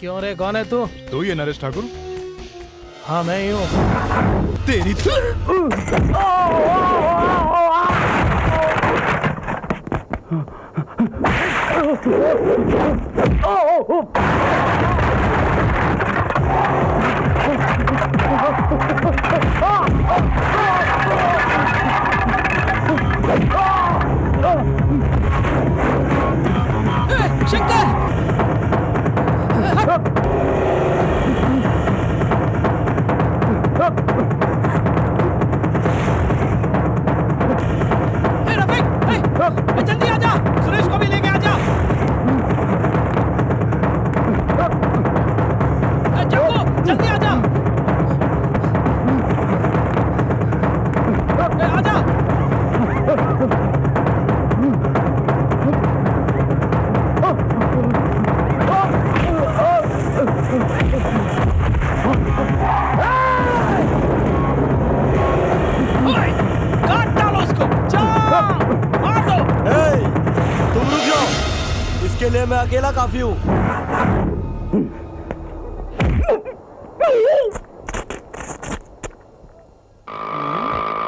क्यों रे, कौन है तू? तू ही नरेश ठाकुर? हाँ मैं ही हूँ। तेरी शंकर! जल्दी आजा, सुरेश को भी लेके आजा। जंगू, जल्दी आजा। आजा। काट डालो उसको, जाओ, मार दो। तुम रुक जाओ, इसके लिए मैं अकेला काफी हूँ।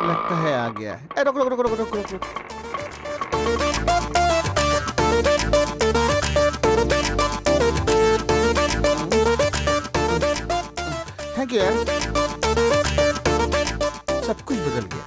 लगता है आ गया है। रुक रुक रुक रुक रुक रुक रुक। थैंक यू यार, सब कुछ बदल गया।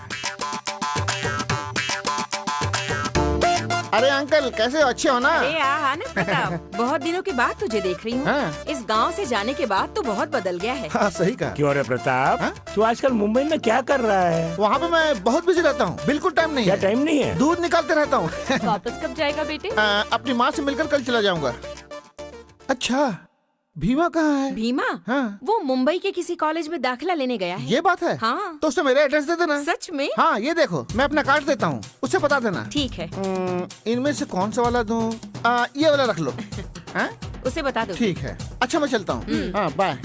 अरे अंकल कैसे हो, अच्छे हो ना? अरे हाँ ना प्रताप, बहुत दिनों के बाद तुझे देख रही हूँ। हाँ। इस गांव से जाने के बाद तो बहुत बदल गया है। हाँ सही कहा। क्यों रे प्रताप, हाँ? तू आजकल मुंबई में क्या कर रहा है? वहाँ पे मैं बहुत बिजी रहता हूँ, बिल्कुल टाइम नहीं क्या है। टाइम नहीं है? दूध निकालते रहता हूँ। वापस कब जाएगा बेटे? अपनी माँ से मिलकर कल चला जाऊंगा। अच्छा, भीमा कहाँ है? भीमा? हाँ। वो मुंबई के किसी कॉलेज में दाखिला लेने गया है। ये बात है? हाँ। तो उसे मेरा एड्रेस दे देना। सच में? हाँ ये देखो, मैं अपना कार्ड देता हूँ, उससे बता देना। ठीक है। इनमें से कौन सा वाला दूँ? ये वाला रख लो। हाँ? उसे बता दो। ठीक है, अच्छा मैं चलता हूँ। हाँ बाय।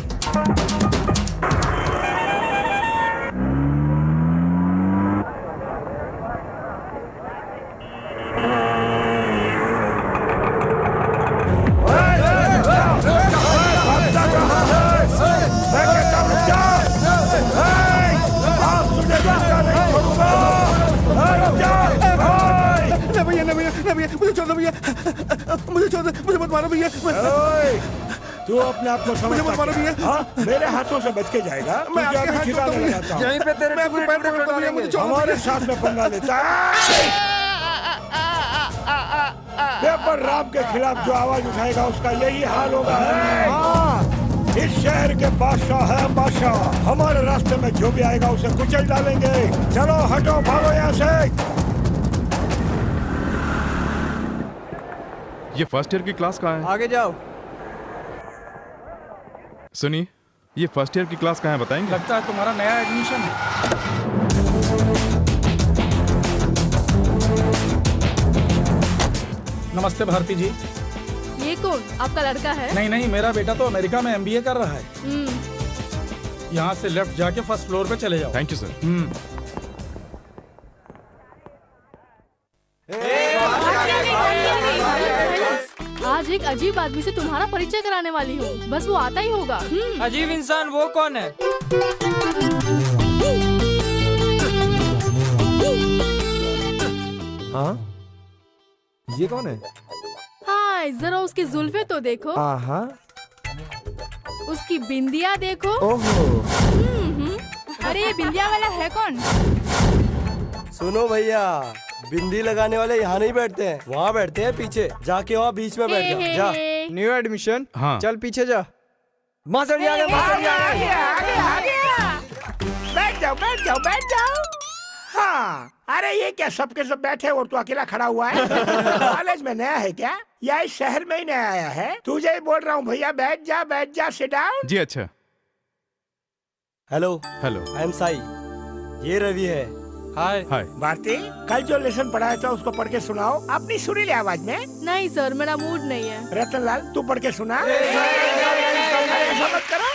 मुझे छोड़ दो, मुझे मत मारो भैया। तू अपने आप को समझ मत मारो भैया। हाँ, मेरे हाथों से बच के जाएगा। मैं तुझे आपके अभी हाथ ठिकाने में लगाता हूँ। यहीं पे तेरे पैर पकड़ भैया, मुझे छोड़ दो। हमारे साथ में पंगा लेता है। पेपर राम के खिलाफ जो आवाज उठाएगा उसका यही हाल होगा। इस शहर के बादशाह है बादशाह। हमारे रास्ते में जो भी आएगा उसे कुचल डालेंगे। चलो हटो, भागो यहाँ से। ये फर्स्ट ईयर की क्लास कहाँ है? आगे जाओ। सुनिए, ये फर्स्ट ईयर की क्लास कहाँ है बताएंगे? लगता है तुम्हारा नया एडमिशन है। नमस्ते भारती जी। ये कौन, आपका लड़का है? नहीं नहीं, मेरा बेटा तो अमेरिका में MBA कर रहा है। यहाँ से लेफ्ट जाके फर्स्ट फ्लोर पे चले जाओ। Thank you sir. आज एक अजीब आदमी से तुम्हारा परिचय कराने वाली हूँ, बस वो आता ही होगा। अजीब इंसान वो कौन है? हाँ, ये कौन है? हाँ, जरा उसकी जुल्फे तो देखो, उसकी बिंदिया देखो। ओहो। अरे ये बिंदिया वाला है कौन? सुनो भैया, बिंदी लगाने वाले यहाँ नहीं बैठते हैं, वहाँ बैठते हैं पीछे। जाके वहाँ बीच में बैठ जाओ। जा। New admission? हाँ। चल पीछे जा। मास्टर आ गए। बैठ जाओ, बैठ जाओ, बैठ जाओ। हाँ, अरे ये क्या सबके सब बैठे और तू अकेला खड़ा हुआ है? कॉलेज में नया है क्या, या इस शहर में ही नया आया है? तुझे ही बोल रहा हूँ भैया, बैठ जा, सिट डाउन। जी अच्छा। Hello. Hello. I am Sai, ये रवि है। हाय। हाय। भारती, कल जो लेसन पढ़ाया था उसको पढ़ के सुनाओ अपनी सुरीली आवाज में। नहीं सर, मेरा मूड नहीं है। रतनलाल, तू पढ़ के सुना। ऐसा मत करो।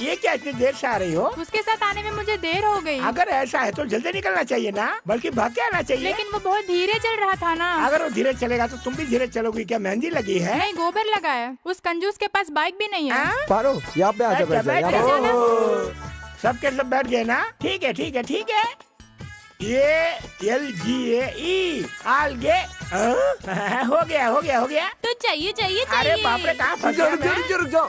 ये क्या इतनी देर से आ रही हो? उसके साथ आने में मुझे देर हो गई। अगर ऐसा है तो जल्दी निकलना चाहिए ना, बल्कि भाग के आना चाहिए। लेकिन वो बहुत धीरे चल रहा था ना। अगर वो धीरे चलेगा तो तुम भी धीरे चलोगी। क्या मेहंदी लगी है? नहीं, गोबर लगा है। उस कंजूस के पास बाइक भी नहीं है। पारो यहाँ पे आजा, बैठ जा, यहाँ पे। सबके सब बैठ गए ना? ठीक है ठीक है ठीक है। ये LGAE आलगे हो गया हो गया हो गया। तो चाहिए चाहिए अरे चाहिए। बाप रे, कहाँ फंस गया मैं? रुक जाओ।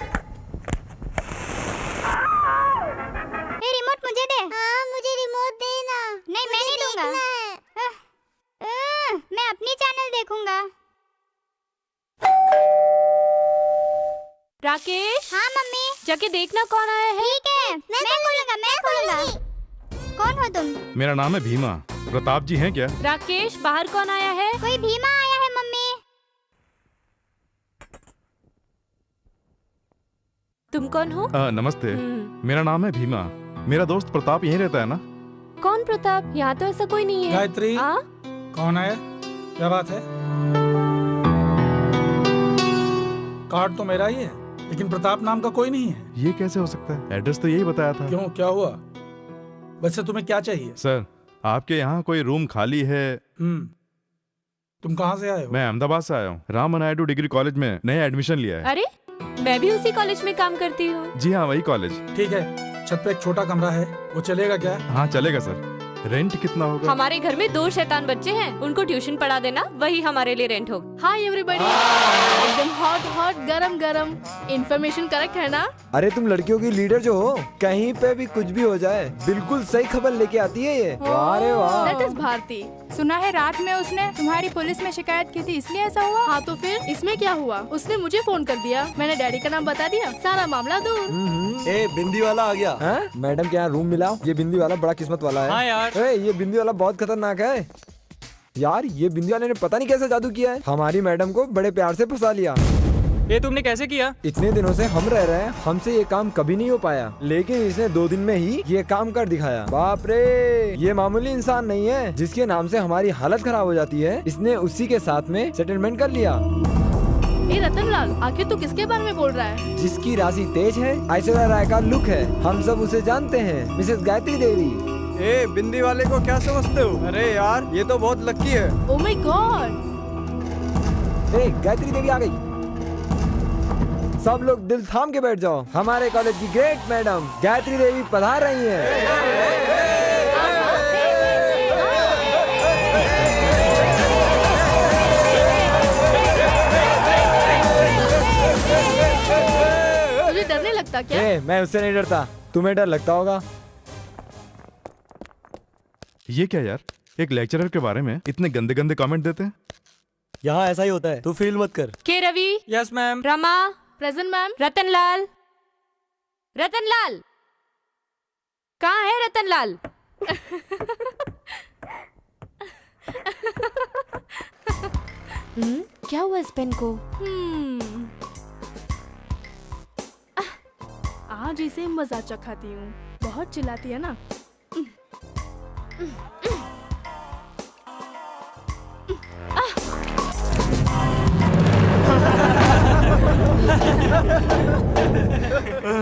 रिमोट मुझे दे। हाँ, मुझे रिमोट दे ना। नहीं, मैं नहीं दूंगा। मैं अपनी चैनल देखूंगा। राकेश। हाँ मम्मी। जाके देखना कौन आया है। ठीक है, मैं खोलूंगा। कौन हो तुम? मेरा नाम है भीमा। प्रताप जी हैं क्या? राकेश, बाहर कौन आया है? कोई भीमा आया है मम्मी। तुम कौन हो? नमस्ते, मेरा नाम है भीमा। मेरा दोस्त प्रताप यहीं रहता है ना? कौन प्रताप? यहाँ तो ऐसा कोई नहीं है। गायत्री, कौन है? क्या बात है? कार्ड तो मेरा ही है, लेकिन प्रताप नाम का कोई नहीं है। ये कैसे हो सकता है? एड्रेस तो यही बताया था। क्यों, क्या हुआ? वैसे तुम्हें क्या चाहिए? सर, आपके यहाँ कोई रूम खाली है? तुम कहाँ से आए हो? मैं अहमदाबाद से आया हूँ। राम नायडू डिग्री कॉलेज में नया एडमिशन लिया है। अरे, मैं भी उसी कॉलेज में काम करती हूँ। जी हाँ, वही कॉलेज। ठीक है, छत पे एक छोटा कमरा है, वो चलेगा क्या? हाँ चलेगा सर। रेंट कितना होगा? हमारे घर में 2 शैतान बच्चे हैं, उनको ट्यूशन पढ़ा देना, वही हमारे लिए रेंट होगा। Hi everybody. एकदम हॉट गरम गरम। इन्फॉर्मेशन करेक्ट है ना? अरे तुम लड़कियों की लीडर जो हो, कहीं पे भी कुछ भी हो जाए बिल्कुल सही खबर लेके आती है ये। वाह रे वाह। That is Bharti. सुना है रात में उसने तुम्हारी पुलिस में शिकायत की थी, इसलिए ऐसा हुआ। हाँ तो फिर इसमें क्या हुआ? उसने मुझे फोन कर दिया, मैंने डैडी का नाम बता दिया, सारा मामला दूर। ए, बिंदी वाला आ गया। हाँ? मैडम के यहाँ रूम मिला। ये बिंदी वाला बड़ा किस्मत वाला है। हाँ यार। ए, ये बिंदी वाला बहुत खतरनाक है यार। ये बिंदी वाले ने पता नहीं कैसे जादू किया है, हमारी मैडम को बड़े प्यार से फंसा लिया। ये तुमने कैसे किया? इतने दिनों से हम रह रहे हैं, हमसे ये काम कभी नहीं हो पाया, लेकिन इसने 2 दिन में ही ये काम कर दिखाया। बाप रे, ये मामूली इंसान नहीं है जिसके नाम से हमारी हालत खराब हो जाती है। इसने उसी के साथ में सेटलमेंट कर लिया। ए रतनलाल, आखिर तू किसके बारे में बोल रहा है? जिसकी राशि तेज है, ऐश्वर्या राय का लुक है, हम सब उसे जानते हैं, मिसेस गायत्री देवी। ए, बिंदी वाले को क्या समझते हो? अरे यार, ये तो बहुत लकी है। Oh my god. ए, गायत्री देवी आ गई। सब लोग दिल थाम के बैठ जाओ, हमारे कॉलेज की ग्रेट मैडम गायत्री देवी पधार रही हैं। तुझे डरने लगता क्या? मैं उससे नहीं डरता, तुम्हें डर लगता होगा। ये क्या यार, एक लेक्चरर के बारे में इतने गंदे गंदे कमेंट देते हैं। यहाँ ऐसा ही होता है, तू फील मत कर। K Ravi. Yes ma'am. Rama. Present ma'am. Ratanlal. Ratanlal कहाँ है? रतनलाल। क्या हुआ इस पेन को? आज इसे मजा चखाती हूँ, बहुत चिल्लाती है ना।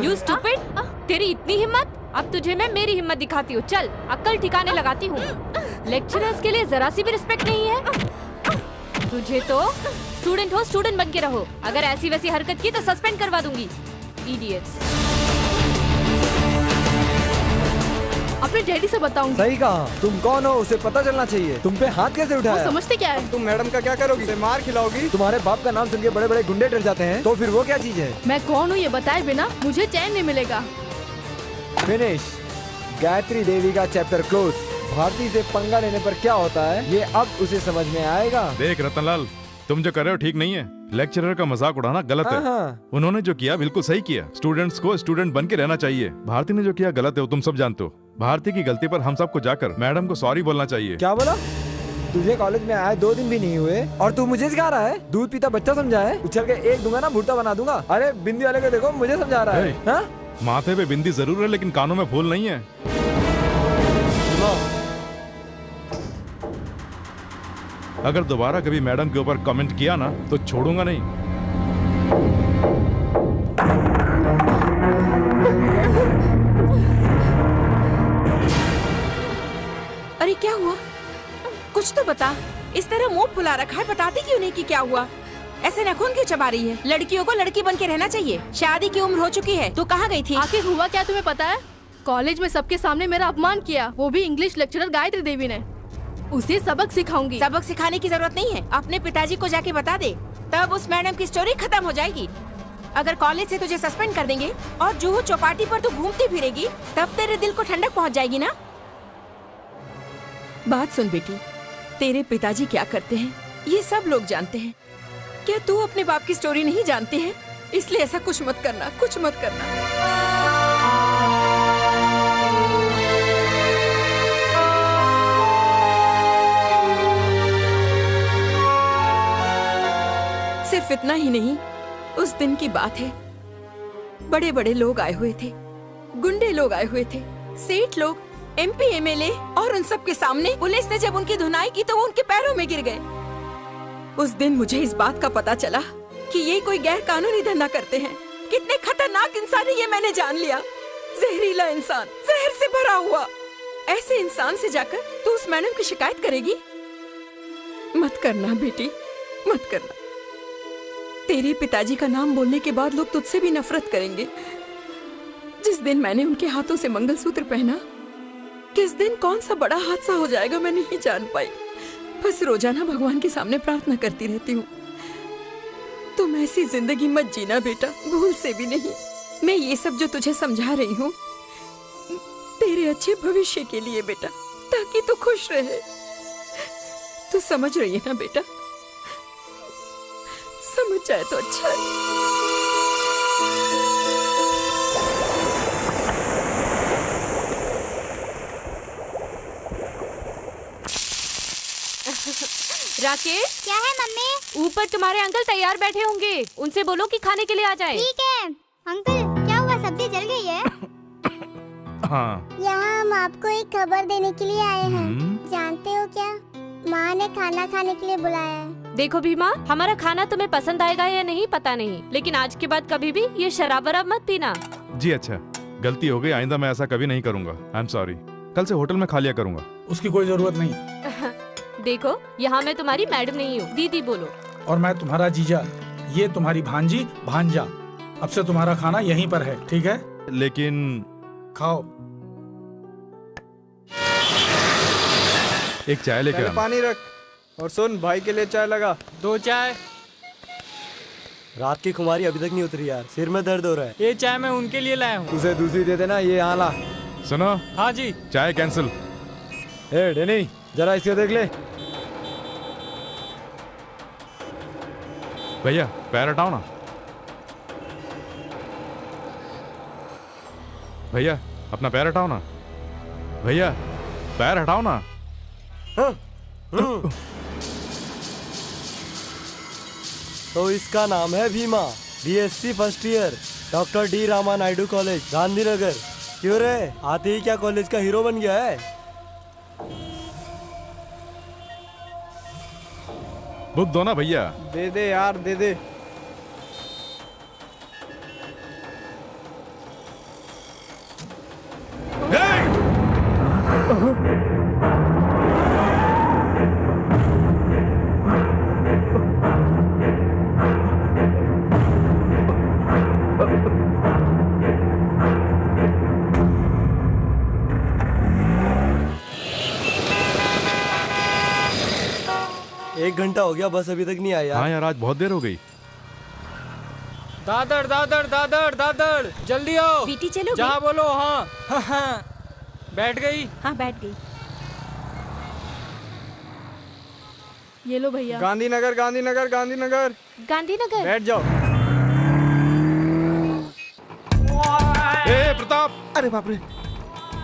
You stupid! तेरी इतनी हिम्मत? अब तुझे मैं मेरी हिम्मत दिखाती हूँ। चल, अक्ल ठिकाने लगाती हूँ। लेक्चरर्स के लिए जरा सी भी रिस्पेक्ट नहीं है तुझे तो। स्टूडेंट हो, स्टूडेंट बन के रहो। अगर ऐसी वैसी हरकत की तो सस्पेंड करवा दूंगी। इडियट्स। अपने डैडी से बताऊंगी। सही कहा। तुम कौन हो उसे पता चलना चाहिए। तुम पे हाथ कैसे वो उठाया? समझते क्या है? तुम मैडम का क्या करोगी? उसे मार खिलाओगी? तुम्हारे बाप का नाम सुन के बड़े बड़े गुंडे डर जाते हैं, तो फिर वो क्या चीज है? मैं कौन हूँ ये बताए बिना मुझे चैन नहीं मिलेगा। फिनिश। गायत्री देवी का चैप्टर क्लोज। भारती से पंगा लेने पर क्या होता है ये अब उसे समझ में आएगा। देख रतनलाल, तुम जो कर रहे हो ठीक नहीं है। लेक्चरर का मजाक उड़ाना गलत है। उन्होंने जो किया बिल्कुल सही किया। स्टूडेंट्स को स्टूडेंट बन के रहना चाहिए। भारती ने जो किया गलत है, वो तुम सब जानते हो। भारती की गलती पर हम सबको जाकर मैडम को सॉरी बोलना चाहिए। क्या बोला? तुझे कॉलेज में आए 2 दिन भी नहीं हुए और तू मुझे सिखा रहा है? दूध पीता बच्चा समझा है? उछल के एक दूंगा ना, भुट्टा बना दूंगा। अरे बिंदी वाले को देखो, मुझे समझा रहा है। हाँ? माथे पे बिंदी जरूर है, लेकिन कानों में फूल नहीं है। अगर दोबारा कभी मैडम के ऊपर कमेंट किया ना तो छोड़ूंगा नहीं। इस तरह मुंह फुला रखा है, बताती क्यों नहीं कि क्या हुआ? ऐसे नाखून क्यों चबा रही है? लड़कियों को लड़की बन के रहना चाहिए। शादी की उम्र हो चुकी है। तू कहाँ गई थी? आखिर हुआ क्या तुम्हें पता है? कॉलेज में सबके सामने मेरा अपमान किया, वो भी इंग्लिश लेक्चरर गायत्री देवी ने। उसे सबक सिखाऊंगी। सबक सिखाने की जरूरत नहीं है, अपने पिताजी को जाके बता दे, तब उस मैडम की स्टोरी खत्म हो जाएगी। अगर कॉलेज से तुझे सस्पेंड कर देंगे और जुहू चौपाटी पर तू घूमती फिरेगी, तब तेरे दिल को ठंडक पहुंच जाएगी ना। बात सुन बेटी, तेरे पिताजी क्या करते हैं ये सब लोग जानते हैं। क्या तू अपने बाप की स्टोरी नहीं जानती है? इसलिए ऐसा कुछ मत करना, कुछ मत करना। सिर्फ इतना ही नहीं, उस दिन की बात है, बड़े बड़े लोग आए हुए थे, गुंडे लोग आए हुए थे, सेठ लोग, MP MLA, और उन सब के सामने पुलिस ने जब उनकी धुनाई की तो वो उनके पैरों में गिर गए। उस दिन मुझे इस बात का पता चला कि ये कोई गैर कानूनी धंधा करते हैं। कितने खतरनाक इंसान है ये मैंने जान लिया। जहरीला इंसान, जहर से भरा हुआ। ऐसे इंसान से जाकर तू उस मैडम की शिकायत करेगी? मत करना बेटी, मत करना। तेरे पिताजी का नाम बोलने के बाद लोग तुझसे भी नफरत करेंगे। जिस दिन मैंने उनके हाथों से मंगलसूत्र पहना, किस दिन कौन सा बड़ा हादसा हो जाएगा मैं नहीं जान पाई। बस रोजाना भगवान के सामने प्रार्थना करती रहती हूँ, तुम ऐसी जिंदगी मत जीना बेटा, भूल से भी नहीं। मैं ये सब जो तुझे समझा रही हूँ तेरे अच्छे भविष्य के लिए बेटा, ताकि तू खुश रहे। तू समझ रही है ना बेटा? समझ जाए तो अच्छा है। राकेश, क्या है मम्मी? ऊपर तुम्हारे अंकल तैयार बैठे होंगे, उनसे बोलो कि खाने के लिए आ जाएं। ठीक है। अंकल क्या हुआ, सब्जी जल गई है? हाँ। यहाँ हम आपको एक खबर देने के लिए आए हैं। जानते हो क्या, माँ ने खाना खाने के लिए बुलाया है। देखो भीमा, हमारा खाना तुम्हें पसंद आएगा या नहीं पता नहीं, लेकिन आज के बाद कभी भी ये शराब वराब मत पीना। जी अच्छा, गलती हो गई, आइंदा मैं ऐसा कभी नहीं करूँगा। I am sorry. कल से होटल में खा लिया करूँगा। उसकी कोई जरूरत नहीं। देखो, यहाँ मैं तुम्हारी मैडम नहीं हूँ, दीदी बोलो। और मैं तुम्हारा जीजा, ये तुम्हारी भांजी भांजा। अब से तुम्हारा खाना यहीं पर है, ठीक है? लेकिन खाओ। एक चाय लेकर आना। पानी रख, और सुन, भाई के लिए चाय लगा। 2 चाय। रात की खुमारी अभी तक नहीं उतरी यार, सिर में दर्द हो रहा है। ये चाय मैं उनके लिए लाया हूँ। उसे दूसरी दे देना, ये यहाँ ला। सुनो। हाँ जी। चाय कैंसिल। ए डेनी, जरा इसको देख ले। भैया पैर हटाओ ना। भैया अपना पैर हटाओ ना। भैया पैर हटाओ ना। तो इसका नाम है Bhima, BSc first year, doctor D Rama Naidu college, Gandhinagar. क्यों रे, आते ही क्या कॉलेज का हीरो बन गया है? बुक दो ना भैया। दे दे यार, दे दे। एक घंटा हो गया, बस अभी तक नहीं आया। हाँ यार, आज बहुत देर हो गई। दादर दादर दादर दादर, जल्दी आओ। बेटी चलो। जहाँ बोलो हाँ। हाँ। बैठ गई? हाँ बैठ गई। ये लो भैया। गांधीनगर गांधीनगर गांधीनगर। गांधीनगर। बैठ जाओ। ए प्रताप! अरे बाप रे,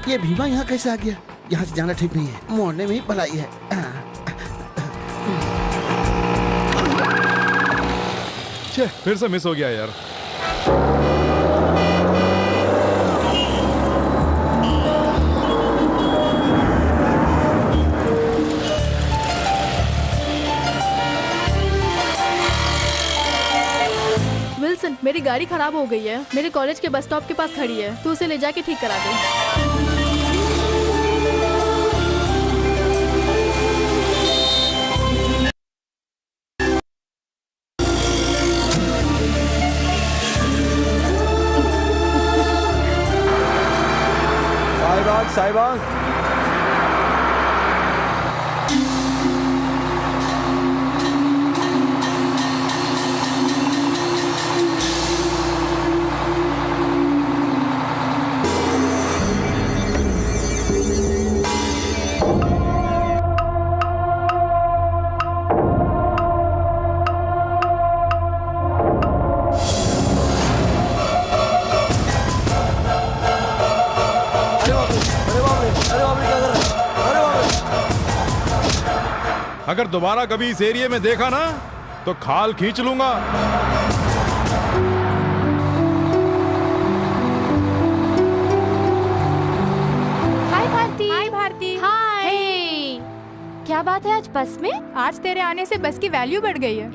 ये भीमा यहाँ कैसे आ गया? यहाँ से जाना ठीक नहीं है, मोड़ने में ही भलाई है। फिर से मिस हो गया यार। विल्सन, मेरी गाड़ी खराब हो गई है, मेरे कॉलेज के बस स्टॉप के पास खड़ी है, तू उसे ले जाके ठीक करा दे। साहिबान। अगर दोबारा कभी इस एरिया में देखा ना तो खाल खींच लूंगा। हाय भारती। हाय भारती। हाय। क्या बात है आज बस में? आज तेरे आने से बस की वैल्यू बढ़ गई है।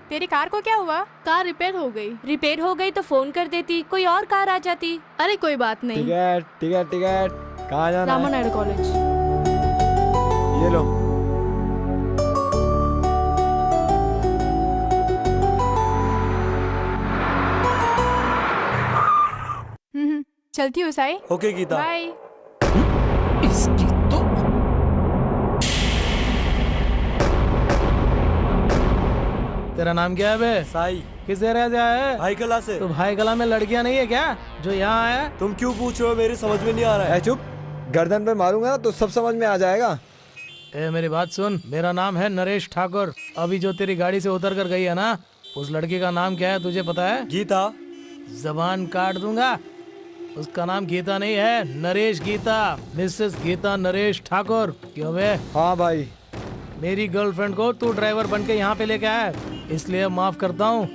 तेरी कार को क्या हुआ? कार रिपेयर हो गई। रिपेयर हो गई तो फोन कर देती, कोई और कार आ जाती। अरे कोई बात नहीं। Ticket ticket ticket. कहाँ जाना है? रामा नायडू कॉलेज। ये लो। चलती हूँ साई। ओके गीता। बाय। इसकी तो तेरा नाम क्या है बे? साई। किस एरिया से आया है? भाई कला से। तो भाई कला में लड़कियां नहीं है क्या जो यहाँ आया? तुम क्यों पूछ रहे हो? मेरी समझ में नहीं आ रहा है। चुप। गर्दन पे मारूंगा ना तो सब समझ में आ जाएगा। ए मेरी बात सुन, मेरा नाम है नरेश ठाकुर। अभी जो तेरी गाड़ी से उतर कर गई है ना, उस लड़की का नाम क्या है तुझे पता है? गीता। जबान काट दूंगा। उसका नाम गीता नहीं है, नरेश गीता, मिसेस गीता नरेश ठाकुर। क्यों बे? हाँ भाई। मेरी गर्लफ्रेंड को तू ड्राइवर बन के यहाँ पे लेके आया, इसलिए माफ करता हूँ।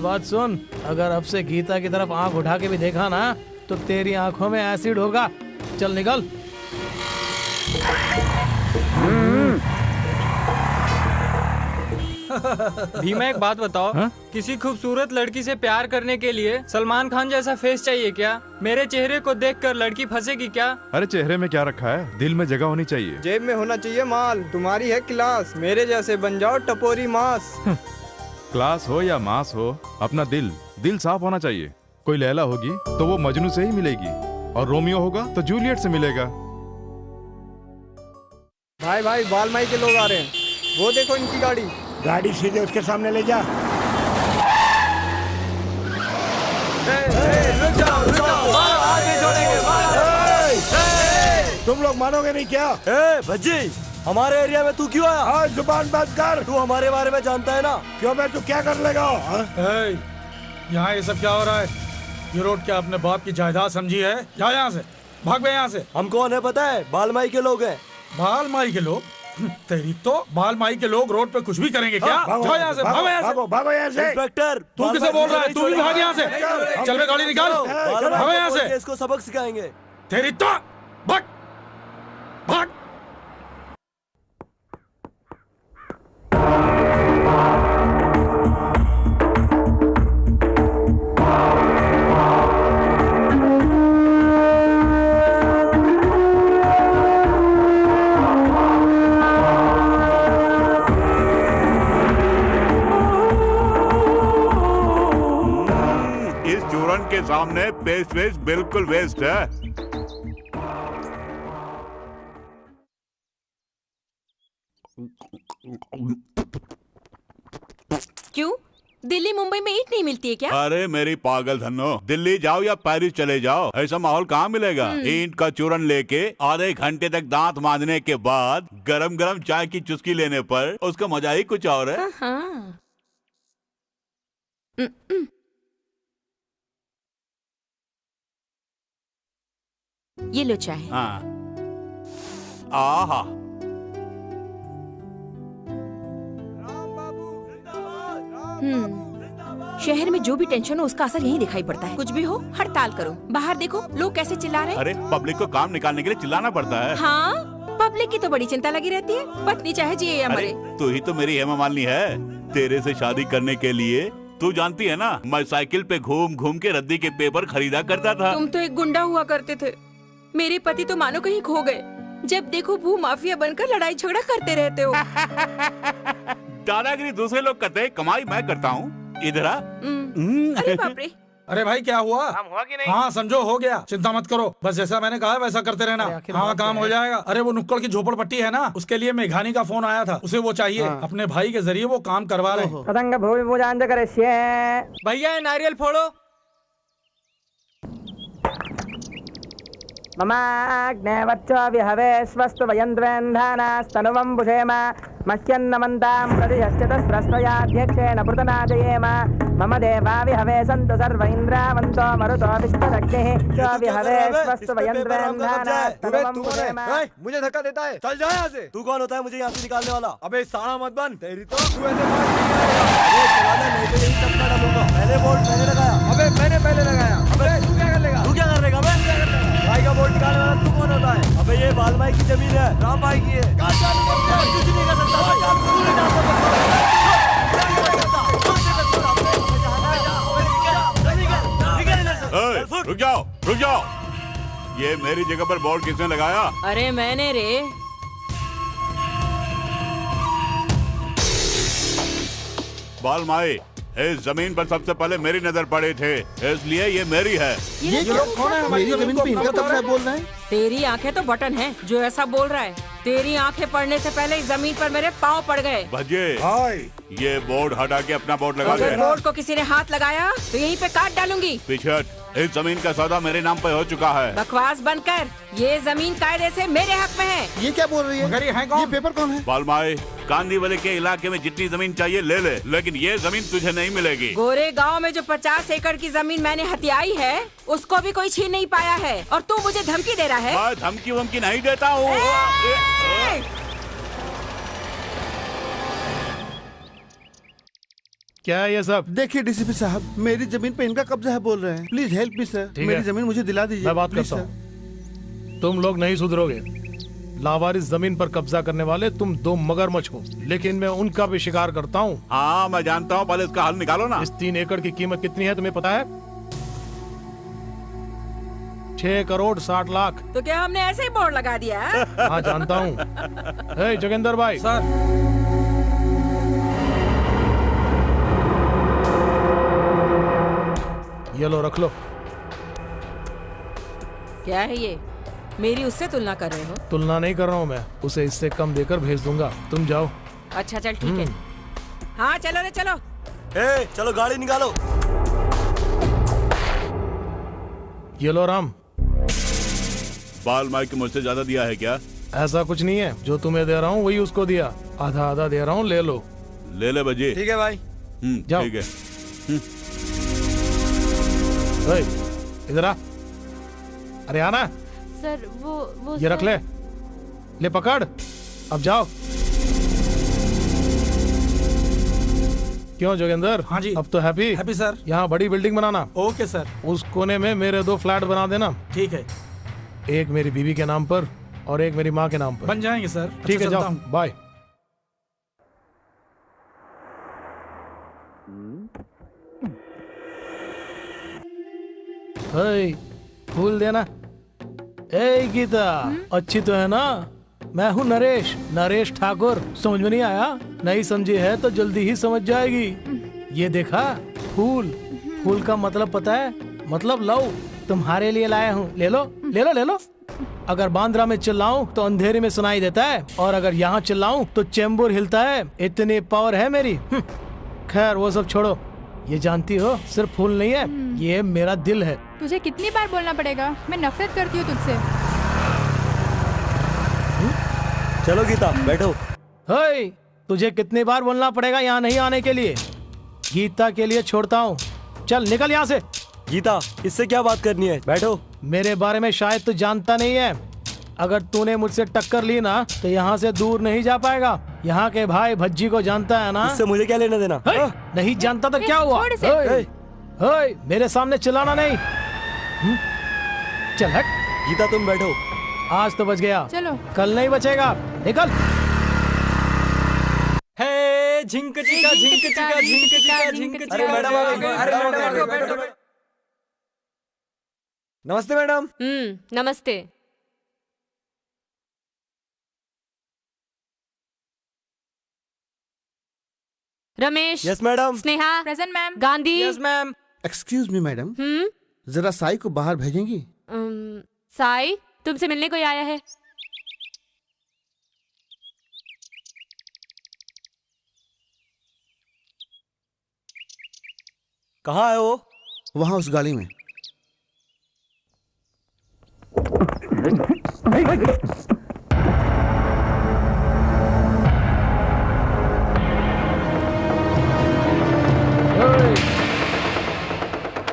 बात सुन, अगर अब से गीता की तरफ आंख उठा के भी देखा ना तो तेरी आंखों में एसिड होगा। चल निकल। भीमा एक बात बताओ, किसी खूबसूरत लड़की से प्यार करने के लिए सलमान खान जैसा फेस चाहिए क्या? मेरे चेहरे को देखकर लड़की फंसेगी क्या? अरे चेहरे में क्या रखा है, दिल में जगह होनी चाहिए। जेब में होना चाहिए माल। तुम्हारी है क्लास, मेरे जैसे बन जाओ टपोरी मास। क्लास हो या मास हो, अपना दिल साफ होना चाहिए। कोई लैला होगी तो वो मजनू से ही मिलेगी, और रोमियो होगा तो जूलियट से मिलेगा। भाई भाई बालमाई के लोग आ रहे हैं, वो देखो इनकी गाड़ी। गाड़ी सीधे उसके सामने ले जा। तुम लोग मानोगे नहीं क्या? भज्जी, हमारे एरिया में तू क्यों आया? हाँ, जुबान बंद कर। तू हमारे बारे में जानता है ना? क्यों बे, तू क्या कर लेगा? यहाँ ये सब क्या हो रहा है? ये रोड क्या अपने बाप की जायदाद समझी है? जा यहाँ से, भाग बे यहाँ से। हम कौन है पता है? बालमाई के लोग हैं। बालमाई के लोग? तेरी तो बालमाई के लोग रोड पे कुछ भी करेंगे क्या? जाओ यहाँ से, भागो यहाँ से। भागो यहाँ से। इंस्पेक्टर, तू किसे बोल रहा है? तू भी भाग यहाँ से। चल बे गाड़ी निकाल, भागो यहाँ से। इसको सबक सिखाएंगे। तेरी तो भाग भाग। के सामने पेस्ट वेस्ट बिल्कुल वेस्ट है। क्यों? दिल्ली मुंबई में ईंट नहीं मिलती है क्या? अरे मेरी पागल धन्नो, दिल्ली जाओ या पेरिस चले जाओ, ऐसा माहौल कहाँ मिलेगा? ईंट का चूरन लेके आधे घंटे तक दांत मांजने के बाद गरम गरम चाय की चुस्की लेने पर उसका मजा ही कुछ और है। हाँ। ये लो चाय। हाँ। आहा। शहर में जो भी टेंशन हो उसका असर यहीं दिखाई पड़ता है। कुछ भी हो हड़ताल करो, बाहर देखो लोग कैसे चिल्ला रहे हैं। अरे पब्लिक को काम निकालने के लिए चिल्लाना पड़ता है। हाँ, पब्लिक की तो बड़ी चिंता लगी रहती है, पत्नी चाहे जिए या मरे। तू ही तो मेरी हेमा मालिनी है। तेरे से शादी करने के लिए तू जानती है ना, मैं साइकिल पे घूम घूम के रद्दी के पेपर खरीदा करता था। तुम तो एक गुंडा हुआ करते थे। मेरे पति तो मानो कहीं खो गए। जब देखो भू माफिया बनकर लड़ाई झगड़ा करते रहते हो। दादागिरी दूसरे लोग करते हैं, कमाई मैं करता हूँ। इधर आ। अरे बाप रे। अरे भाई क्या हुआ? काम हुआ कि नहीं? हाँ समझो हो गया, चिंता मत करो, बस जैसा मैंने कहा वैसा करते रहना। हाँ काम हो जाएगा। अरे वो नुक्कड़ की झोपड़पट्टी है ना, उसके लिए मेघानी का फोन आया था, उसे वो चाहिए। अपने भाई के जरिए वो काम करवा रहे हैं। पतंग भूमि पूजांज करिष्ये। भैया ये नारियल फोड़ो। ममाग्ने वच्चो विहवे स्वस्तु वयन्द्वेन्धानास्तनुवं बुषेम मह्यन्नमन्तां प्रतिहस्यतस्रस्वयाध्यक्षेण पृतनाजयेम मम देवा विहवे सन्तु सर्व इन्द्रावन्तो मरुतो विश्वदग्निः च विहवे स्वस्तु वयन्द्वेन्धानास्तनुवं बुषेम। मुझे धक्का देता है, चल जा यहाँ से। तू कौन होता है मुझे यहाँ से निकालने वाला? अबे साला मत बन, तेरी तो तू ऐसे पहले बोल्ट मैंने लगाया। अबे मैंने पहले लगाया। अबे तू क्या कर लेगा? तू क्या कर लेगा? भाई का बोल्ट निकालने वाला तू कौन होता है? अबे ये बाल भाई की जमीन है, राम भाई की है। कुछ नहीं कर सकता भाई, तू नहीं जा सकता। रुक जाओ, रुक जाओ। ये मेरी जगह पर बोर्ड किसने लगाया? अरे मैंने रे। बाल माई, इस जमीन पर सबसे पहले मेरी नजर पड़ी थी, इसलिए ये मेरी है। ये लोग कौन है? मेरी जमीन पे इनका कब्जा बोल रहे हैं। तेरी आंखें तो बटन है जो ऐसा बोल रहा है। तेरी आंखें पड़ने से पहले इस जमीन पर मेरे पाँव पड़ गए। भजे ये बोर्ड हटा के अपना बोर्ड लगा दे। अगर बोर्ड को किसी ने हाथ लगाया तो यहीं पे काट डालूंगी। पीछे इस जमीन का सौदा मेरे नाम पे हो चुका है। बकवास बंद कर, ये जमीन कायदे से मेरे हक में है। ये क्या बोल रही है? मगर ये है कौन? ये पेपर कौन है? बालमाई, कांदीवली के इलाके में जितनी जमीन चाहिए ले ले, लेकिन ये जमीन तुझे नहीं मिलेगी। गोरे गांव में जो 50 एकड़ की जमीन मैंने हथियाई है उसको भी कोई छीन नहीं पाया है, और तू मुझे धमकी दे रहा है। मैं धमकी वमकी नहीं देता हूँ। क्या है ये सब? देखिए डीसीपी साहब, मेरी जमीन पे इनका कब्जा है बोल रहे हैं। प्लीज हेल्प मी सर, मेरी जमीन मुझे दिला दीजिए। मैं बात करता हूँ। तुम लोग नहीं सुधरोगे। लावारिस जमीन पर कब्जा करने वाले तुम दो मगरमच्छ हो, लेकिन मैं उनका भी शिकार करता हूँ। हाँ मैं जानता हूँ, पहले इसका हल निकालो ना। इस 3 एकड़ की कीमत कितनी है तुम्हें पता है? 6 करोड़ 60 लाख। तो क्या हमने ऐसे ही बोर्ड लगा दिया? हाँ जानता हूँ। जोगेंद्र भाई सर, ये लो रख लो। क्या है ये? मेरी उससे तुलना कर रहे हो? तुलना नहीं कर रहा हूँ मैं, उसे इससे कम देकर भेज दूंगा। तुम जाओ। अच्छा चल ठीक है। हाँ चलो रे चलो। चलो गाड़ी निकालो। ये लो राम। बाल माई के मुझसे ज्यादा दिया है क्या? ऐसा कुछ नहीं है, जो तुम्हें दे रहा हूँ वही उसको दिया। आधा आधा दे रहा हूँ, ले लो। ले ले बजे। ठीक है भाई। जाओ। ठीक है। इधर आ। अरे आना। सर वो ये रख ले पकड़। अब जाओ। क्यों जोगेंद्र? हाँ जी। अब तो हैप्पी? Happy sir. यहाँ बड़ी बिल्डिंग बनाना। Okay sir. उस कोने में मेरे 2 फ्लैट बना देना। ठीक है। एक मेरी बीवी के नाम पर और एक मेरी माँ के नाम पर। बन जाएंगे सर। ठीक है जाओ, बाय। फूल देना। ए गीता, अच्छी तो है ना? मैं हूँ नरेश ठाकुर। समझ में नहीं आया? नहीं समझी है तो जल्दी ही समझ जाएगी। ये देखा, फूल का मतलब पता है? मतलब लव। तुम्हारे लिए लाया हूँ, ले लो ले लो ले लो। अगर बांद्रा में चिल्लाऊं तो अंधेरे में सुनाई देता है, और अगर यहाँ चिल्लाऊं तो चेंबूर हिलता है। इतनी पावर है मेरी। खैर वो सब छोड़ो। ये जानती हो, सिर्फ फूल नहीं है, ये मेरा दिल है। तुझे कितनी बार बोलना पड़ेगा? मैं नफरत करती हूँ तुझसे। चलो गीता बैठो। तुझे कितनी बार बोलना पड़ेगा यहाँ नहीं आने के लिए? गीता के लिए छोड़ता हूँ, चल निकल यहाँ से। गीता, इससे क्या बात करनी है? बैठो। मेरे बारे में शायद तू जानता नहीं है। अगर तूने मुझसे टक्कर ली ना तो यहाँ से दूर नहीं जा पाएगा। यहाँ के भाई भज्जी को जानता है ना? इससे मुझे क्या लेना देना? नहीं जानता तो क्या हुआ? मेरे सामने चिल्लाना नहीं। चल हट। गीता तुम बैठो। आज तो बच गया, चलो कल नहीं बचेगा। निकल। हे झिंक चिका झिंक चिका झिंक चिका झिंक चिका। अरे मैडम, नमस्ते मैडम। नमस्ते। Ramesh. Yes madam. Sneha. Present ma'am. Gandhi. Yes ma'am. Excuse me madam, जरा साई को बाहर भेजेंगी? साई तुमसे मिलने कोई आया है? कहाँ है वो? वहाँ उस गाड़ी में।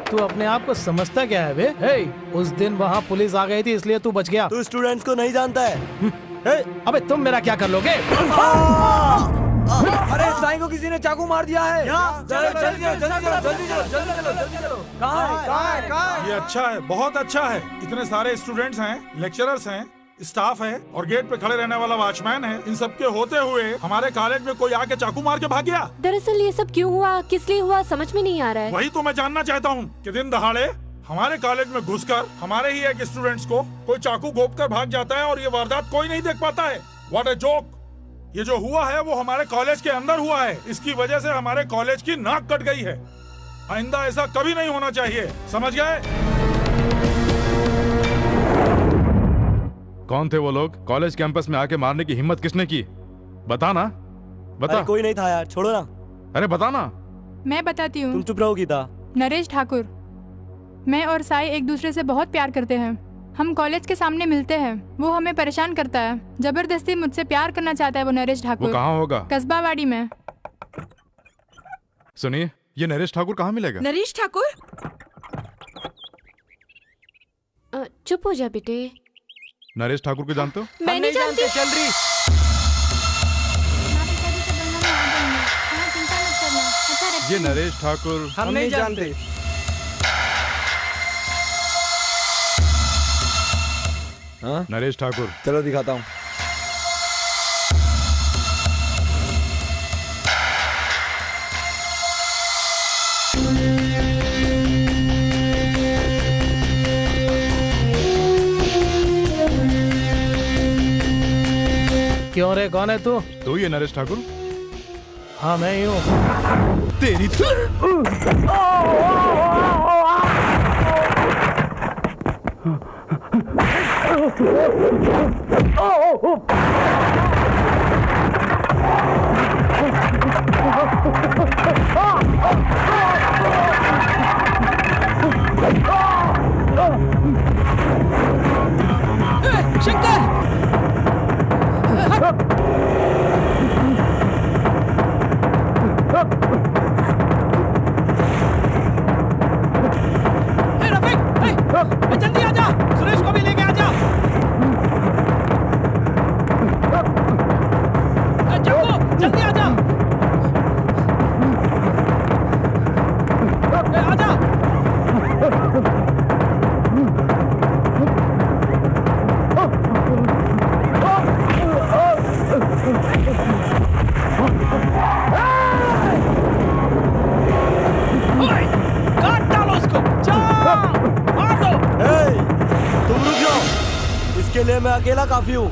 तू अपने आप को समझता क्या है बे? हे, उस दिन वहाँ पुलिस आ गई थी इसलिए तू बच गया। तू स्टूडेंट्स को नहीं जानता है। अबे तुम मेरा क्या कर लोगे? अरे साई को किसी ने चाकू मार दिया है। कहाँ है? ये अच्छा है, बहुत अच्छा है। इतने सारे स्टूडेंट्स हैं, लेक्चरर्स हैं, स्टाफ है और गेट पे खड़े रहने वाला वॉचमैन है। इन सब के होते हुए हमारे कॉलेज में कोई आके चाकू मार के भाग गया। दरअसल ये सब क्यों हुआ, किस लिए हुआ, समझ में नहीं आ रहा है। वही तो मैं जानना चाहता हूँ कि दिन दहाड़े हमारे कॉलेज में घुसकर हमारे ही एक स्टूडेंट्स को कोई चाकू घोंप कर भाग जाता है और ये वारदात कोई नहीं देख पाता है। What a joke. ये जो हुआ है वो हमारे कॉलेज के अंदर हुआ है। इसकी वजह से हमारे कॉलेज की नाक कट गई है। आइंदा ऐसा कभी नहीं होना चाहिए, समझ गए? कौन थे वो लोग? कॉलेज कैंपस में आके मारने की हिम्मत किसने की? बता ना, बता। कोई नहीं था यार, छोड़ो ना। अरे बता ना। मैं बताती हूँ। तुम चुप रहो गीता। नरेश ठाकुर, मैं और साई एक दूसरे से बहुत प्यार करते हैं। हम कॉलेज के सामने मिलते हैं। वो हमें परेशान करता है, जबरदस्ती मुझसे प्यार करना चाहता है वो नरेश ठाकुर। वो कहाँ होगा? कस्बावाड़ी में। सुनिए, ये नरेश ठाकुर कहाँ मिलेगा? नरेश ठाकुर? चुप हो जा बेटे। नरेश ठाकुर को जानते हो? मैं नहीं जानती। चल रही। ये नरेश ठाकुर हम नहीं जानते। हाँ? नरेश ठाकुर, चलो दिखाता हूँ। क्यों रे, कौन है तू? तो ये नरेश ठाकुर? हाँ मैं ही हूँ। तेरी शंकर! जल्दी आजा, सुरेश को भी लेके आजा। जल्दी आजा। आजा। काट डालो उसको, मार दो। तुम रुक जाओ, इसके लिए मैं अकेला काफी हूँ।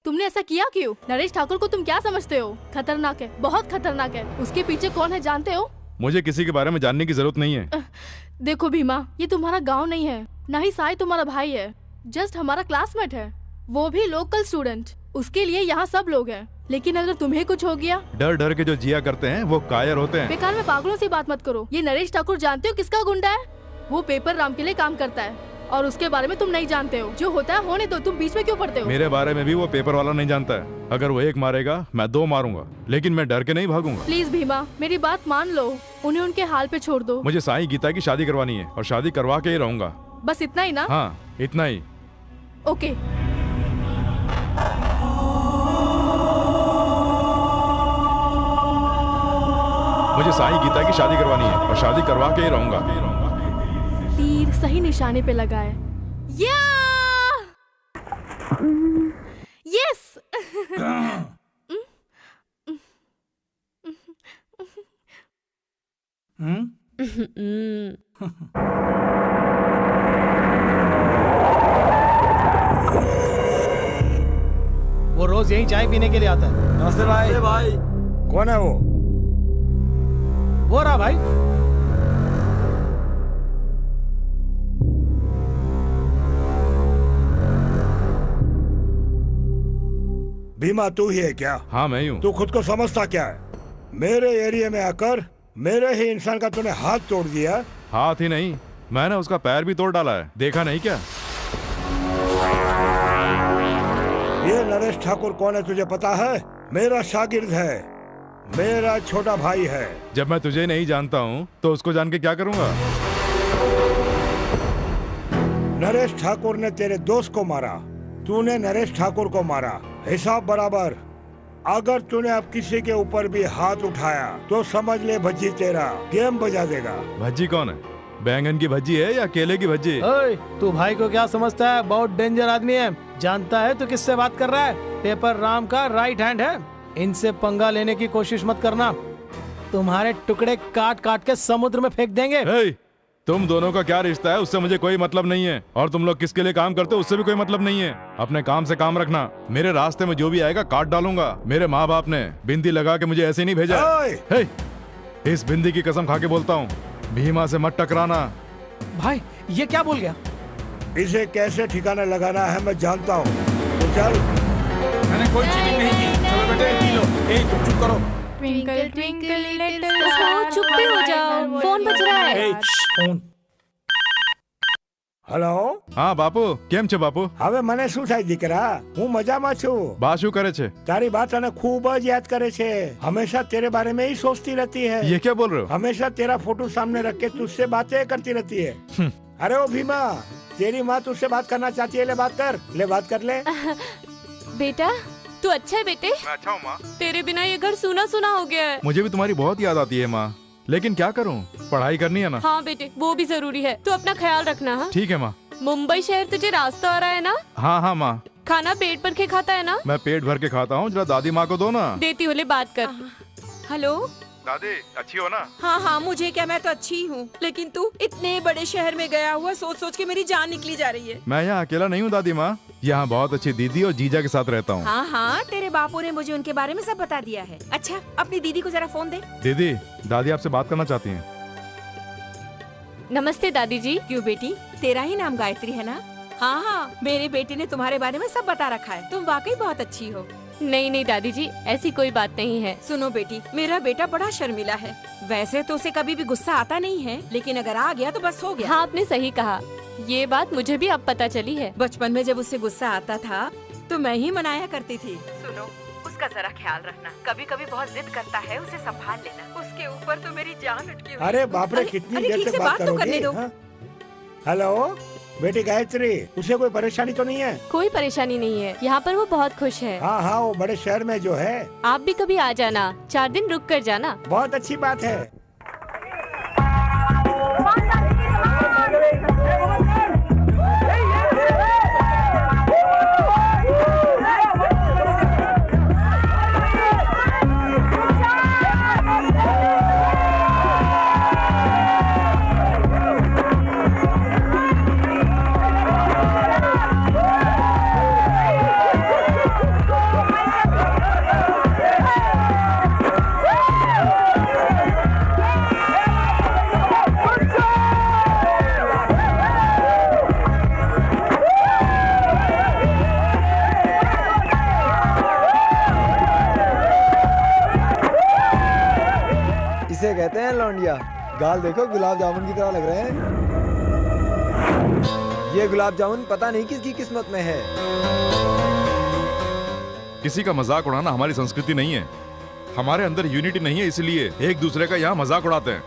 तुमने ऐसा किया क्यों? नरेश ठाकुर को तुम क्या समझते हो? खतरनाक है, बहुत खतरनाक है। उसके पीछे कौन है जानते हो? मुझे किसी के बारे में जानने की जरूरत नहीं है। देखो भीमा, ये तुम्हारा गांव नहीं है, ना ही साई तुम्हारा भाई है, जस्ट हमारा क्लासमेट है। वो भी लोकल स्टूडेंट। उसके लिए यहाँ सब लोग हैं। लेकिन अगर तुम्हें कुछ हो गया, डर डर के जो जिया करते हैं वो कायर होते हैं। बेकार में पागलों से बात मत करो। ये नरेश ठाकुर जानते हो किसका गुंडा है? वो पेपर राम के लिए काम करता है और उसके बारे में तुम नहीं जानते हो। जो होता है होने दो, तुम बीच में क्यों पड़ते हो? मेरे बारे में भी वो पेपर वाला नहीं जानता है। अगर वो एक मारेगा मैं 2 मारूंगा, लेकिन मैं डर के नहीं भागूंगा। प्लीज भीमा, मेरी बात मान लो। उन्हें उनके हाल पे छोड़ दो। मुझे साईं गीता की शादी करवानी है और शादी करवा के ही रहूंगा। बस इतना ही ना? हाँ, इतना ही। ओके। मुझे साईं गीता की शादी करवानी है और शादी करवा के ही रहूंगा। तीर सही निशाने पे लगा है। यस। वो रोज यही चाय पीने के लिए आता है। नमस्ते भाई। कौन है वो रहा भाई। भीमा तू ही है क्या? हाँ मैं ही हूँ। तू खुद को समझता क्या है? मेरे एरिया में आकर मेरे ही इंसान का तूने हाथ तोड़ दिया। हाथ ही नहीं, मैंने उसका पैर भी तोड़ डाला है। देखा नहीं क्या? ये नरेश ठाकुर कौन है तुझे पता है? मेरा शागिर्द है, मेरा छोटा भाई है। जब मैं तुझे नहीं जानता हूँ तो उसको जान के क्या करूँगा? नरेश ठाकुर ने तेरे दोस्त को मारा, तूने नरेश ठाकुर को मारा। हिसाब बराबर। अगर तूने अब किसी के ऊपर भी हाथ उठाया तो समझ ले भज्जी तेरा गेम बजा देगा। भज्जी कौन है? बैंगन की भज्जी है या केले की भज्जी? ओए, तू भाई को क्या समझता है? बहुत डेंजर आदमी है। जानता है तू किससे बात कर रहा है? पेपर राम का राइट हैंड है। इनसे पंगा लेने की कोशिश मत करना, तुम्हारे टुकड़े काट काट के समुद्र में फेंक देंगे। तुम दोनों का क्या रिश्ता है उससे मुझे कोई मतलब नहीं है, और तुम लोग किसके लिए काम करते हो उससे भी कोई मतलब नहीं है। अपने काम से काम रखना। मेरे रास्ते में जो भी आएगा काट डालूंगा। मेरे माँ बाप ने बिंदी लगा के मुझे ऐसे नहीं भेजा। हे, इस बिंदी की कसम खा के बोलता हूँ, भीमा से मत टकराना। भाई ये क्या बोल गया? इसे कैसे ठिकाना लगाना है मैं जानता हूँ। तो चल। मैंने कोई चीटिंग नहीं की। चलो बेटे पी लो। तुम चुप करो। Twinkle twinkle little star. चुप भी हो जाओ, फोन बज रहा है। फोन। हेलो। हाँ बापू, केम छे बापू? હવે મને શું થાય દીકરા? હું મજામાં છું। બાશુ કરે છે? તારી बात તને खूब જ याद करे छे। हमेशा तेरे बारे में ही सोचती रहती है। ये क्या बोल रहे हो? हमेशा तेरा फोटो सामने रख के तुझसे बातें करती रहती है। अरे ओ भीमा, तेरी माँ तुझसे बात करना चाहती है। ले बात कर, ले बात कर ले। बेटा तू अच्छा है बेटे? मैं अच्छा हूँ माँ। तेरे बिना ये घर सूना सूना हो गया है। मुझे भी तुम्हारी बहुत याद आती है माँ, लेकिन क्या करूँ, पढ़ाई करनी है ना। हाँ बेटे वो भी जरूरी है। तू अपना ख्याल रखना। हाँ ठीक है माँ। मुंबई शहर तुझे रास्ता आ रहा है ना? हाँ हाँ माँ। खाना पेट भर के खाता है ना? मैं पेट भर के खाता हूँ। जरा दादी माँ को दो ना। देती हो, ले बात कर। हेलो दादी, अच्छी हो ना? हाँ हाँ मुझे क्या, मैं तो अच्छी हूँ, लेकिन तू इतने बड़े शहर में गया हुआ, सोच सोच के मेरी जान निकली जा रही है। मैं यहाँ अकेला नहीं हूँ दादी माँ, यहाँ बहुत अच्छी दीदी और जीजा के साथ रहता हूँ। हाँ हाँ तेरे बापू ने मुझे उनके बारे में सब बता दिया है। अच्छा अपनी दीदी को जरा फोन दे। दीदी, दादी आपसे बात करना चाहती हैं। नमस्ते दादी जी। क्यों बेटी, तेरा ही नाम गायत्री है ना? हाँ हाँ मेरे बेटे ने तुम्हारे बारे में सब बता रखा है। तुम वाकई बहुत अच्छी हो। नहीं नहीं दादी जी, ऐसी कोई बात नहीं है। सुनो बेटी, मेरा बेटा बड़ा शर्मिला है। वैसे तो उसे कभी भी गुस्सा आता नहीं है, लेकिन अगर आ गया तो बस हो गया। हाँ आपने सही कहा, ये बात मुझे भी अब पता चली है। बचपन में जब उससे गुस्सा आता था तो मैं ही मनाया करती थी। सुनो उसका जरा ख्याल रखना, कभी कभी बहुत जिद करता है, उसे संभाल लेना। उसके ऊपर तो मेरी जान अटकी हुई। अरे बाप रे, कितनी देर तक बात करोगी? हेलो बेटी गायत्री, उसे कोई परेशानी तो नहीं है? कोई परेशानी नहीं है, यहाँ पर वो बहुत खुश है। हाँ हाँ वो बड़े शहर में जो है। आप भी कभी आ जाना, 4 दिन रुक कर जाना। बहुत अच्छी बात है। कहते हैं लौंडिया। गाल देखो गुलाब जामुन की तरह लग रहे हैं। ये गुलाब जामुन पता नहीं किसकी किस्मत में है। किसी का मजाक उड़ाना हमारी संस्कृति नहीं है। हमारे अंदर यूनिटी नहीं है, इसलिए एक दूसरे का यहाँ मजाक उड़ाते हैं।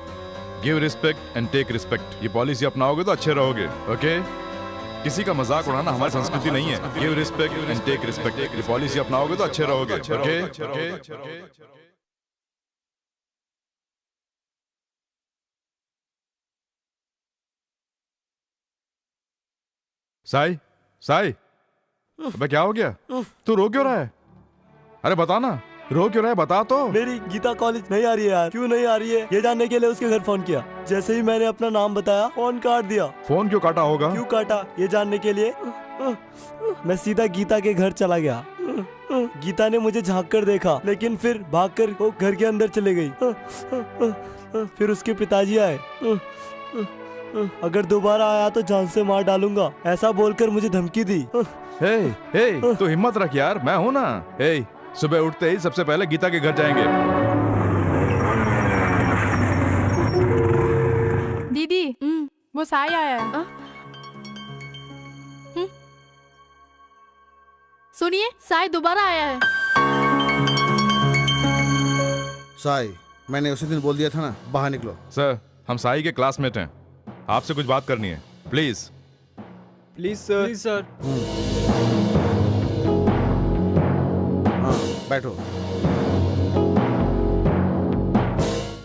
Give respect and take respect, ये पॉलिसी अपनाओगे तो अच्छे रहोगे। ओके? किसी का मजाक उड़ाना हमारी संस्कृति नहीं है। Give respect and take respect, ये पॉलिसी अपनाओगे तो अच्छे रहोगे। ओके? साई, साई, अबे क्या हो गया? तू रो क्यों रहा है? अरे बता ना, रो क्यों रहा है? बता तो। मेरी गीता कॉलेज नहीं आ रही है यार। क्यों नहीं आ रही है ये जानने के लिए उसके घर फोन किया। जैसे ही मैंने अपना नाम बताया फोन काट दिया। फोन क्यों काटा होगा? क्यों काटा ये जानने के लिए मैं सीधा गीता के घर चला गया। गीता ने मुझे झांक कर देखा, लेकिन फिर भागकर वो घर के अंदर चले गई। फिर उसके पिताजी आए। अगर दोबारा आया तो जान से मार डालूंगा, ऐसा बोलकर मुझे धमकी दी। तू हिम्मत रख यार, मैं हूँ ना। सुबह उठते ही सबसे पहले गीता के घर जाएंगे। दीदी वो साई आया है। सुनिए, साई दोबारा आया है। साई, मैंने उसी दिन बोल दिया था ना, बाहर निकलो। सर, हम साई के क्लासमेट हैं, आपसे कुछ बात करनी है। Please please sir. Please sir. हाँ बैठो।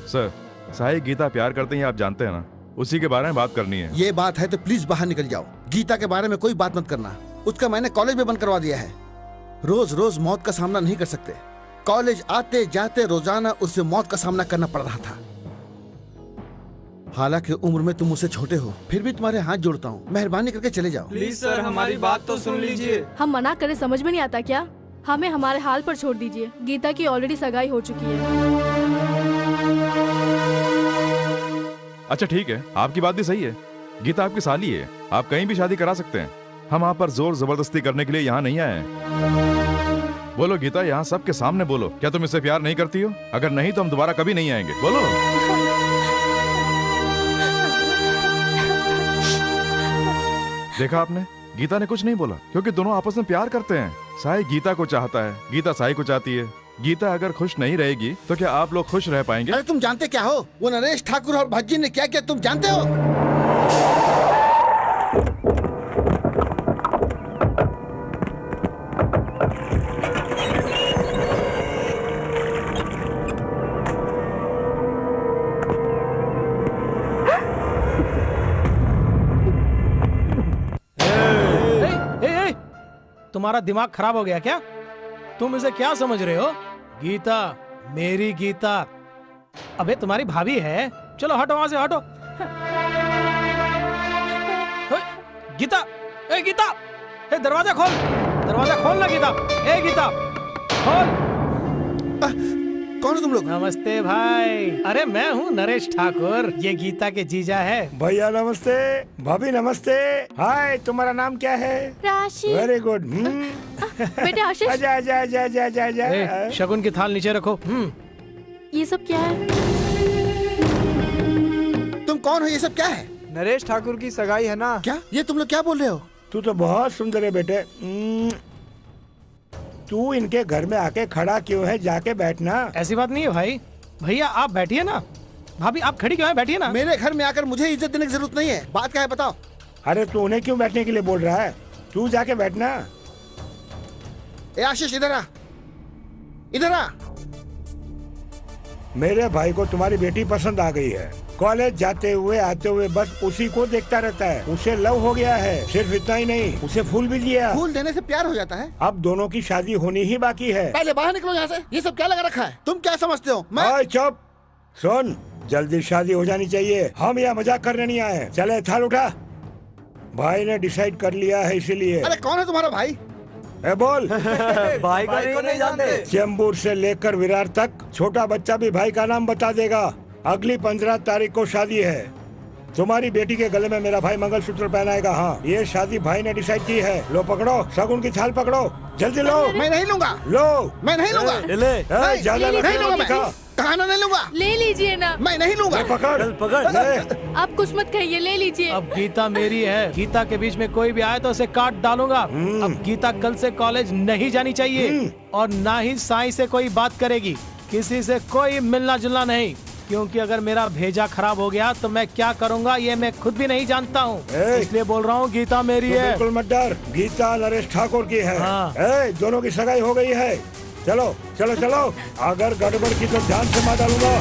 सर, साई गीता प्यार करते हैं, आप जानते हैं ना, उसी के बारे में बात करनी है। ये बात है तो प्लीज बाहर निकल जाओ। गीता के बारे में कोई बात मत करना। उसका मैंने कॉलेज में बंद करवा दिया है। रोज रोज मौत का सामना नहीं कर सकते। कॉलेज आते जाते रोजाना उससे मौत का सामना करना पड़ रहा था। हालांकि उम्र में तुम मुझसे छोटे हो, फिर भी तुम्हारे हाथ जोड़ता हूँ, मेहरबानी करके चले जाओ। प्लीज सर, हमारी बात तो सुन लीजिए। हम मना करें समझ में नहीं आता क्या? हमें हमारे हाल पर छोड़ दीजिए। गीता की ऑलरेडी सगाई हो चुकी है। अच्छा ठीक है, आपकी बात भी सही है। गीता आपकी साली है, आप कहीं भी शादी करा सकते हैं। हम आप पर जोर जबरदस्ती करने के लिए यहाँ नहीं आए हैं। बोलो गीता, यहाँ सबके सामने बोलो, क्या तुम इससे प्यार नहीं करती हो? अगर नहीं तो हम दोबारा कभी नहीं आएंगे। बोलो। देखा आपने, गीता ने कुछ नहीं बोला, क्योंकि दोनों आपस में प्यार करते हैं। साई गीता को चाहता है, गीता साई को चाहती है। गीता अगर खुश नहीं रहेगी तो क्या आप लोग खुश रह पाएंगे? अरे तुम जानते क्या हो, वो नरेश ठाकुर और भज्जी ने क्या किया तुम जानते हो? तुम्हारा दिमाग खराब हो गया क्या? तुम इसे क्या समझ रहे हो? गीता मेरी गीता। अबे तुम्हारी भाभी है। चलो हटो वहां से, हटो। गीता, ए गीता, ए दरवाजा खोल, दरवाजा खोल ना गीता। ए गीता खोल। कौन हो तुम लोग? नमस्ते भाई। अरे मैं हूँ नरेश ठाकुर, ये गीता के जीजा है। भैया नमस्ते, भाभी नमस्ते। हाय, तुम्हारा नाम क्या है? राशि। Very good. बेटे आशीष। आजा आजा आजा आजा आजा आजा। शगुन की थाल नीचे रखो। ये सब क्या है? तुम कौन हो? ये सब क्या है? नरेश ठाकुर की सगाई है ना। क्या ये तुम लोग क्या बोल रहे हो? तू तो बहुत सुंदर है बेटे। तू इनके घर में आके खड़ा क्यों है? जाके बैठना। ऐसी बात नहीं है भाई। भैया आप बैठिए ना। भाभी आप खड़ी क्यों है? बैठिए ना। मेरे घर में आकर मुझे इज्जत देने की जरूरत नहीं है। बात क्या है बताओ? अरे तू उन्हें क्यों बैठने के लिए बोल रहा है? तू जाके बैठना। ए आशीष इधर आ, इधर आ। मेरे भाई को तुम्हारी बेटी पसंद आ गई है। कॉलेज जाते हुए आते हुए बस उसी को देखता रहता है। उसे लव हो गया है। सिर्फ इतना ही नहीं, उसे फूल भी दिया। फूल देने से प्यार हो जाता है? अब दोनों की शादी होनी ही बाकी है। पहले बाहर निकलो यहाँ से। ये सब क्या लगा रखा है? तुम क्या समझते हो? मैं चुप। सुन, जल्दी शादी हो जानी चाहिए। हम यहाँ मजाक करने नहीं आए। चले थाल उठा। भाई ने डिसाइड कर लिया है, इसीलिए। अरे कौन है तुम्हारा भाई? ए बोल। भाई को नहीं जानते। चेंबूर से लेकर विरार तक छोटा बच्चा भी भाई का नाम बता देगा। अगली 15 तारीख को शादी है। तुम्हारी बेटी के गले में मेरा भाई मंगलसूत्र पहनाएगा। हाँ, ये शादी भाई ने डिसाइड की है। लो पकड़ो, शगुन की थाल पकड़ो, जल्दी लो। मैं नहीं लूंगा। लो। मैं नहीं लूंगा। ज्यादा नहीं लूंगा मैं। कहा ना नहीं लूंगा। ले लीजिए ना। मैं नहीं लूंगा। पकड़ पकड़। आप कुछ मत कहिए, ले लीजिए। अब गीता मेरी है, गीता के बीच में कोई भी आए तो उसे काट डालूंगा। अब गीता कल से कॉलेज नहीं जानी चाहिए और ना ही साईं से कोई बात करेगी। किसी से कोई मिलना जुलना नहीं, क्योंकि अगर मेरा भेजा खराब हो गया तो मैं क्या करूंगा ये मैं खुद भी नहीं जानता हूँ। इसलिए बोल रहा हूँ गीता मेरी है। बिल्कुल मत डर, गीता नरेश ठाकुर की है। दोनों की सगाई हो गई है। चलो चलो चलो, अगर गड़बड़ की तो ध्यान से मार डालूंगा।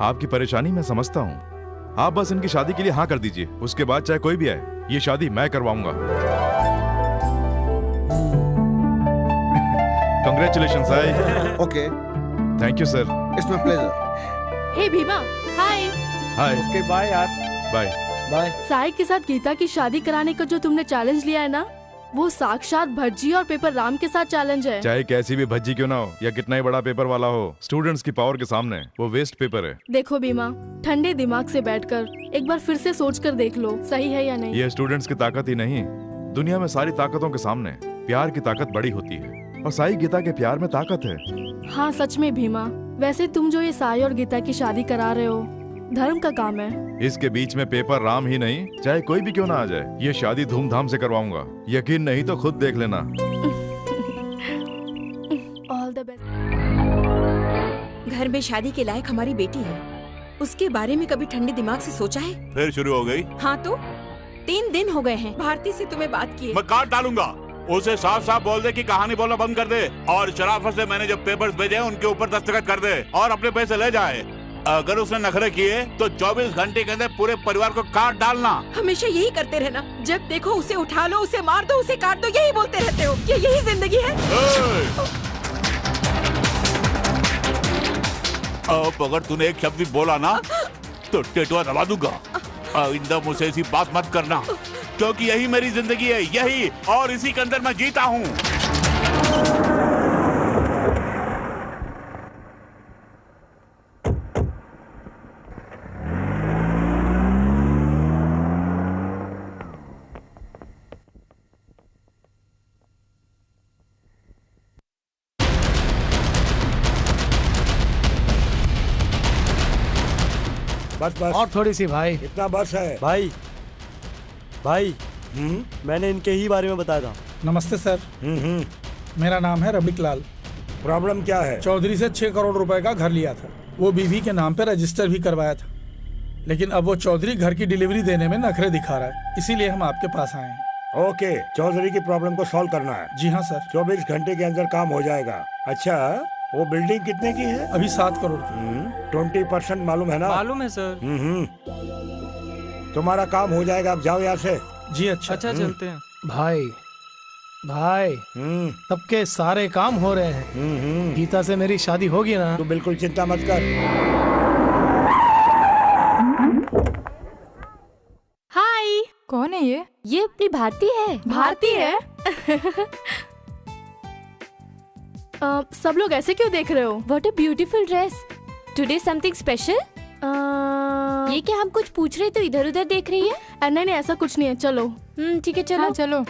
आपकी परेशानी मैं समझता हूँ। आप बस इनकी शादी के लिए हाँ कर दीजिए, उसके बाद चाहे कोई भी आए, ये शादी मैं करवाऊंगा। Congratulations, Sai. Okay. Thank you, sir. It's my pleasure. Hey Bhima, hi. Hi. Okay bye यार। बाय। बाय। साई के साथ गीता की शादी कराने का जो तुमने चैलेंज लिया है ना, वो साक्षात भज्जी और पेपर राम के साथ चैलेंज है। चाहे कैसी भी भज्जी क्यों ना हो या कितना ही बड़ा पेपर वाला हो, स्टूडेंट्स की पावर के सामने वो वेस्ट पेपर है। देखो भीमा, ठंडे दिमाग से बैठकर एक बार फिर से सोचकर देख लो, सही है या नहीं। ये स्टूडेंट्स की ताकत ही नहीं, दुनिया में सारी ताकतों के सामने प्यार की ताकत बड़ी होती है, और साई गीता के प्यार में ताकत है। हाँ सच में भीमा, वैसे तुम जो ये साई और गीता की शादी करा रहे हो, धर्म का काम है। इसके बीच में पेपर राम ही नहीं, चाहे कोई भी क्यों ना आ जाए, ये शादी धूमधाम से करवाऊंगा। यकीन नहीं तो खुद देख लेना। All the best. घर में शादी के लायक हमारी बेटी है, उसके बारे में कभी ठंडे दिमाग से सोचा है? फिर शुरू हो गई। हाँ तो 3 दिन हो गए हैं भारती से तुम्हें बात किए। मैं काट डालूंगा। उसे साफ साफ बोल दे कि कहानी बोलना बंद कर दे, और शराफत से मैंने जो पेपर्स भेजे हैं उनके ऊपर दस्तखत कर दे और अपने पैसे ले जाए। अगर उसने नखरे किए तो 24 घंटे के अंदर पूरे परिवार को काट डालना। हमेशा यही करते रहना, जब देखो उसे उठा लो, उसे मार दो, उसे काट दो, यही बोलते रहते हो। क्या यही जिंदगी है? अब अगर तूने एक शब्द भी बोला ना तो टेटुआ दबा दूंगा। आइंदा मुझसे ऐसी बात मत करना, क्योंकि यही मेरी जिंदगी है, यही, और इसी के अंदर मैं जीता हूँ। बस बस और थोड़ी सी भाई, इतना बस है। भाई भाई मैंने इनके ही बारे में बताया था। नमस्ते सर। मेरा नाम है रबिक लाल। प्रॉब्लम क्या है? चौधरी से 6 करोड़ रुपए का घर लिया था, वो बीवी के नाम पे रजिस्टर भी करवाया था, लेकिन अब वो चौधरी घर की डिलीवरी देने में नखरे दिखा रहा है, इसीलिए हम आपके पास आए हैं। ओके, चौधरी की प्रॉब्लम को सॉल्व करना है। जी हाँ सर। 24 घंटे के अंदर काम हो जाएगा। अच्छा, वो बिल्डिंग कितने की है? अभी 7 करोड़ की। 20% मालूम है ना? मालूम है सर। तुम्हारा काम हो जाएगा, अब जाओ यहाँ से। जी अच्छा। अच्छा चलते हैं। भाई भाई सबके सारे काम हो रहे हैं, गीता से मेरी शादी होगी ना? तू बिल्कुल चिंता मत कर। हाय। कौन है ये? ये अपनी भारती है। भारती है? सब लोग ऐसे क्यों देख रहे हो? What a beautiful dress. Today something special? ये क्या हम कुछ पूछ रहे तो इधर उधर देख रही है? नहीं नहीं ऐसा कुछ नहीं है, चलो। ठीक है चलो। हाँ, चलो।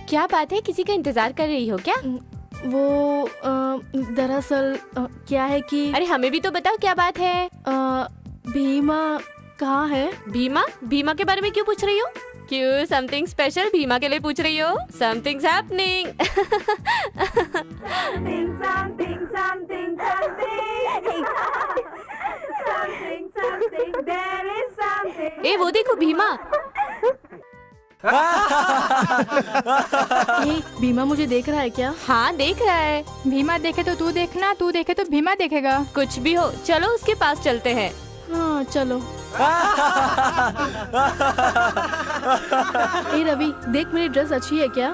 क्या बात है, किसी का इंतजार कर रही हो क्या? वो दरअसल क्या है कि अरे हमें भी तो बताओ क्या बात है। भीमा कहाँ है? भीमा? भीमा के बारे में क्यों पूछ रही हो? क्यों, समथिंग स्पेशल भीमा के लिए पूछ रही हो? Somethings happening. ए वो देखो भीमा। ये भीमा मुझे देख रहा है क्या? हाँ देख रहा है। भीमा देखे तो तू देखना, तू देखे तो भीमा देखेगा। कुछ भी हो, चलो उसके पास चलते हैं। हाँ चलो। ए रवि, देख मेरी ड्रेस अच्छी है क्या?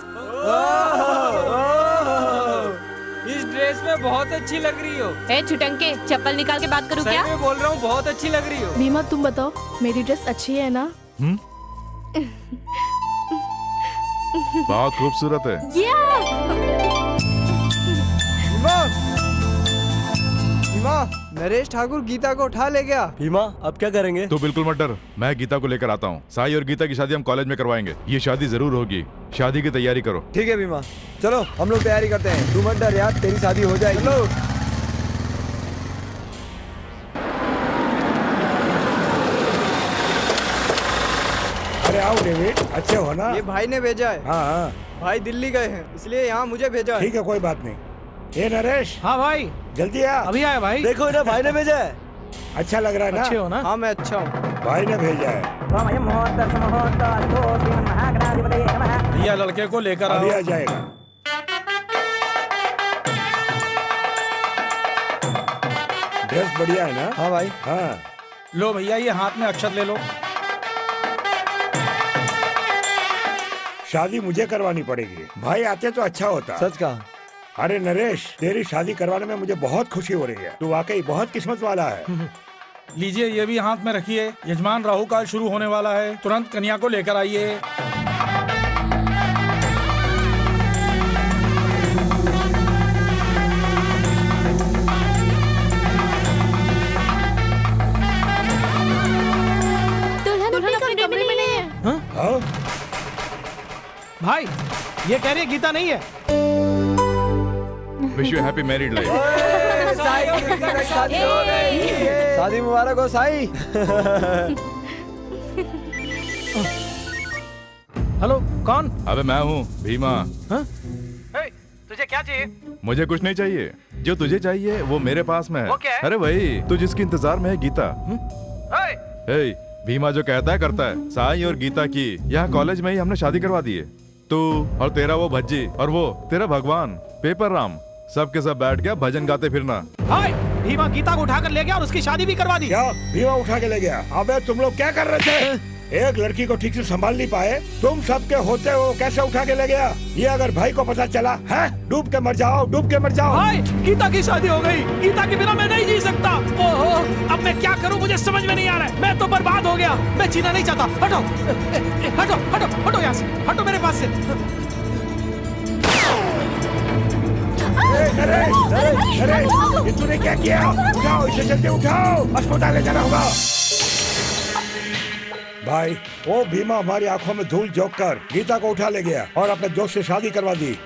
इस ड्रेस में बहुत अच्छी लग रही हो। ए छुटंके, चप्पल निकाल के बात करूँ क्या? सही में बोल रहा हूँ, बहुत अच्छी लग रही हो। भीमा तुम बताओ, मेरी ड्रेस अच्छी है ना? बहुत खूबसूरत है। भीमा नरेश ठाकुर गीता को उठा ले गया। भीमा अब क्या करेंगे? तू बिल्कुल मत डर, मैं गीता को लेकर आता हूँ। साई और गीता की शादी हम कॉलेज में करवाएंगे। ये शादी जरूर होगी, शादी की तैयारी करो। ठीक है भीमा, चलो हम लोग तैयारी करते हैं। तू मत डर यार, तेरी शादी हो जाएगी। चलो। अरे आओ डेविड, अच्छे हो ना? ये भाई ने भेजा है। हाँ हाँ। भाई दिल्ली गए हैं, इसलिए यहाँ मुझे भेजा है। ठीक है, कोई बात नहीं। ये नरेश। हाँ भाई। जल्दी आ। अभी आया भाई। देखो ना, भाई ने भेजा है। अच्छा लग रहा है ना? अच्छे हो ना? हाँ मैं अच्छा हूँ। भाई ने भेजा है। भैया लड़के को लेकर अभी आओ। आ जाएगा। ड्रेस बढ़िया है ना? हाँ भाई। हाँ। लो भैया, ये हाथ में अक्षत ले लो। शादी मुझे करवानी पड़ेगी। भाई आते तो अच्छा होता। सच कहा। अरे नरेश, तेरी शादी करवाने में मुझे बहुत खुशी हो रही है। तू वाकई बहुत किस्मत वाला है। लीजिए, ये भी हाथ में रखिए। यजमान, राहु काल शुरू होने वाला है, तुरंत कन्या को लेकर आइए। दुल्हन अपने कमरे में नहीं है। हाँ? भाई ये कह रही है गीता नहीं है। Wish you happy married life. शादी मुबारक हो साई। हेलो, कौन? अबे मैं हूँ भीमा। हाँ? तुझे क्या चाहिए? मुझे कुछ नहीं चाहिए, जो तुझे चाहिए वो मेरे पास में है। वो क्या है? अरे वही तू जिसके इंतजार में है, गीता। हे, भीमा जो कहता है करता है। साई और गीता की यहाँ कॉलेज में ही हमने शादी करवा दी है। तू और तेरा वो भज्जी और वो तेरा भगवान पेपर राम, सबके सब बैठ गया भजन गाते फिरना। हाय, भीमा गीता को उठाकर ले गया और उसकी शादी भी करवा दी। क्या भीमा उठा के ले गया? अबे तुम लोग क्या कर रहे थे? एक लड़की को ठीक से संभाल नहीं पाए, तुम सबके होते हो कैसे उठा के ले गया? ये अगर भाई को पता चला है, डूब के मर जाओ, डूब के मर जाओ। हाय, गीता की शादी हो गई। गीता के बिना मैं नहीं जी सकता। ओहो, अब मैं क्या करूं मुझे समझ में नहीं आ रहा है। मैं तो बर्बाद हो गया, मैं जीना नहीं चाहता। हटो हटो हटो हटो यहाँ से, हटो मेरे पास से। नरेश, नरेश, नरेश, ये तूने क्या किया? उठाओ इसे, जल्दी उठाओ, अस्पताल ले जाना होगा। भाई, वो भीमा हमारी आंखों में धूल झोंक कर गीता को उठा ले गया और अपने दोस्त से शादी करवा दी।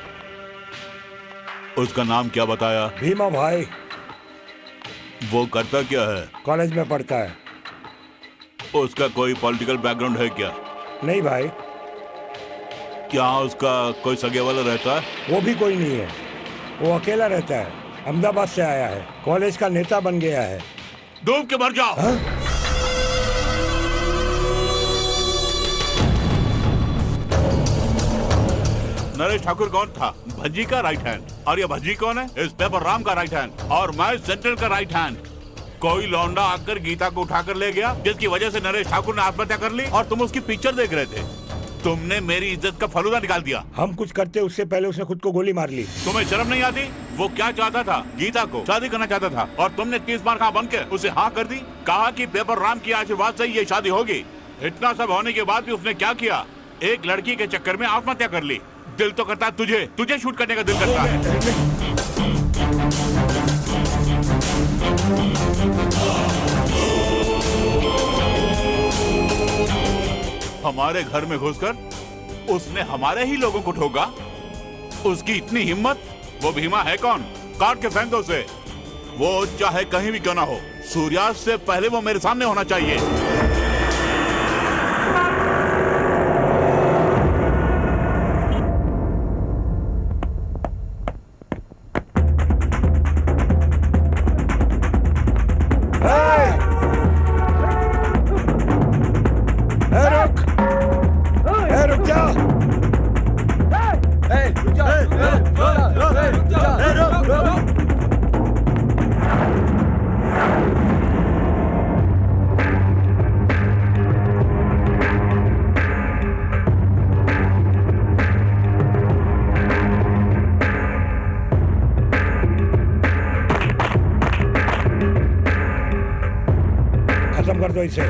उसका नाम क्या बताया? भीमा भाई। वो करता क्या है? कॉलेज में पढ़ता है। उसका कोई पॉलिटिकल बैकग्राउंड है क्या? नहीं भाई। क्या उसका कोई सगे वाला रहता है? वो भी कोई नहीं है, वो अकेला रहता है। अहमदाबाद से आया है, कॉलेज का नेता बन गया है। डूब के मर जाओ। हा? नरेश ठाकुर कौन था? भज्जी का राइट हैंड। और ये भज्जी कौन है? इस पेपर राम का राइट हैंड। और मैं सेंट्रल का राइट हैंड। कोई लौंडा आकर गीता को उठाकर ले गया, जिसकी वजह से नरेश ठाकुर ने आत्महत्या कर ली, और तुम उसकी पिक्चर देख रहे थे। तुमने मेरी इज्जत का फलूदा निकाल दिया। हम कुछ करते उससे पहले उसने खुद को गोली मार ली। तुम्हें शर्म नहीं आती? वो क्या चाहता था? गीता को शादी करना चाहता था, और तुमने 30 बार कहा बन के उसे हाँ कर दी। कहा कि पेपर राम की आशीर्वाद से ये शादी होगी। इतना सब होने के बाद भी उसने क्या किया? एक लड़की के चक्कर में आत्महत्या कर ली। दिल तो करता है तुझे शूट करने का दिल करता है। हमारे घर में घुसकर उसने हमारे ही लोगों को ठोका। उसकी इतनी हिम्मत? वो भीमा है कौन? काट के फेंक दो उसे। वो चाहे कहीं भी क्यों ना हो, सूर्यास्त से पहले वो मेरे सामने होना चाहिए। खत्म कर दो इसे।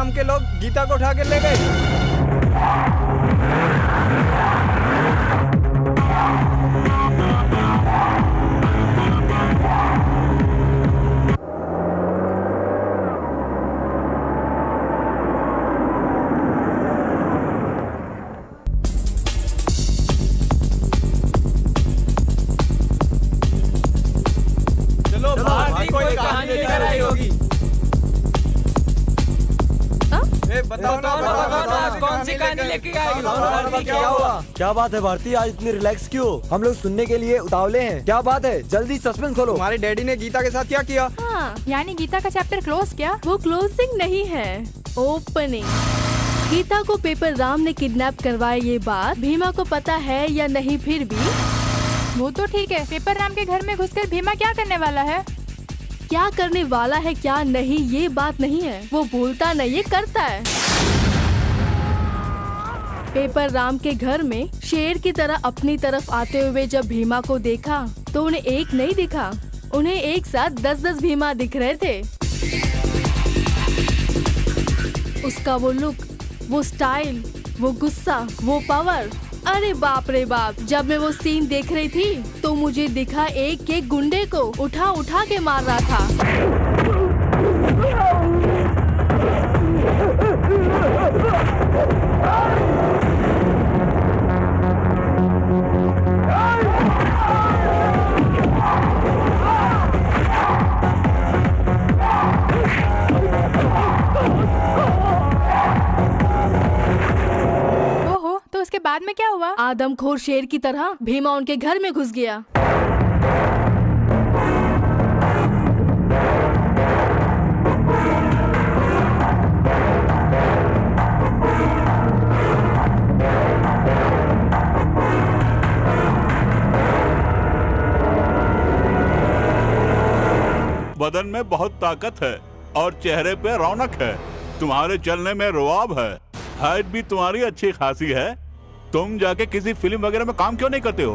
राम के लोग गीता को उठा के ले गए। कोई कहानी लेकर आई होगी। बताओ ना कौन सी कहानी लेके आई? क्या हुआ? क्या बात है भारती, आज इतनी रिलैक्स क्यों? हम लोग सुनने के लिए उतावले हैं। क्या बात है? जल्दी सस्पेंस खोलो। हमारे डैडी ने गीता के साथ क्या किया? हाँ, यानी गीता का चैप्टर क्लोज क्या? वो क्लोजिंग नहीं है, ओपनिंग। गीता को पेपर राम ने किडनैप करवाया, ये बात भीमा को पता है या नहीं? फिर भी वो तो ठीक है, पेपर राम के घर में घुसकर भीमा क्या करने वाला है? क्या करने वाला है क्या नहीं ये बात नहीं है, वो बोलता नहीं है, करता है। पेपर राम के घर में शेर की तरह अपनी तरफ आते हुए जब भीमा को देखा तो उन्हें एक नहीं दिखा, उन्हें एक साथ 10-10 भीमा दिख रहे थे। उसका वो लुक, वो स्टाइल, वो गुस्सा, वो पावर, अरे बाप रे बाप। जब मैं वो सीन देख रही थी तो मुझे दिखा एक एक गुंडे को उठा उठा के मार रहा था। उसके बाद में क्या हुआ? आदमखोर शेर की तरह भीमा उनके घर में घुस गया। बदन में बहुत ताकत है और चेहरे पे रौनक है, तुम्हारे चलने में रुआब है, हाइट भी तुम्हारी अच्छी खासी है। तुम जाके किसी फिल्म वगैरह में काम क्यों नहीं करते हो?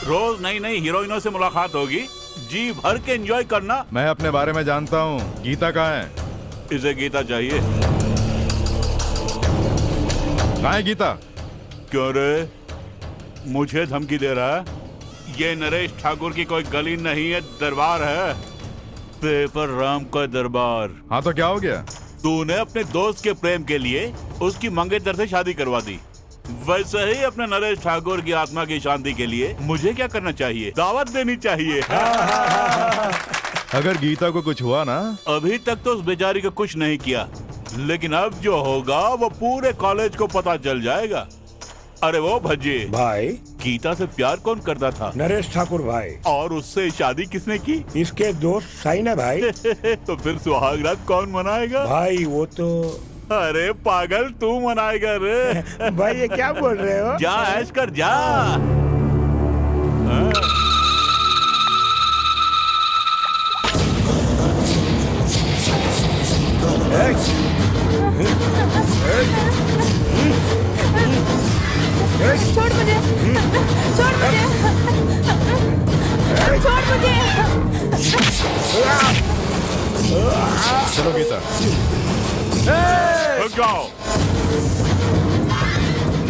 रोज नई नई हीरोइनों से मुलाकात होगी, जी भर के एंजॉय करना। मैं अपने बारे में जानता हूँ, गीता कहाँ है? इसे गीता चाहिए। कहाँ है गीता? क्यों रे, मुझे धमकी दे रहा है? ये नरेश ठाकुर की कोई गली नहीं है, दरबार है, पेपर राम का दरबार। हाँ तो क्या हो गया? तूने अपने दोस्त के प्रेम के लिए उसकी मंगेतर से शादी करवा दी, वैसे ही अपने नरेश ठाकुर की आत्मा की शांति के लिए मुझे क्या करना चाहिए? दावत देनी चाहिए। अगर गीता को कुछ हुआ ना? अभी तक तो उस बेचारी को कुछ नहीं किया, लेकिन अब जो होगा वो पूरे कॉलेज को पता चल जाएगा। अरे वो भज्जी भाई, गीता से प्यार कौन करता था? नरेश ठाकुर भाई। और उससे शादी किसने की? इसके दोस्त साइन है भाई। तो फिर सुहागरात कौन मनाएगा? भाई वो तो, अरे पागल, तू मनाएगा रे। भाई ये क्या बोल रहे हो? जा ऐश कर जा। छोड़ मुझे, छोड़ मुझे, छोड़ मुझे। चलो गीता। रुक जाओ,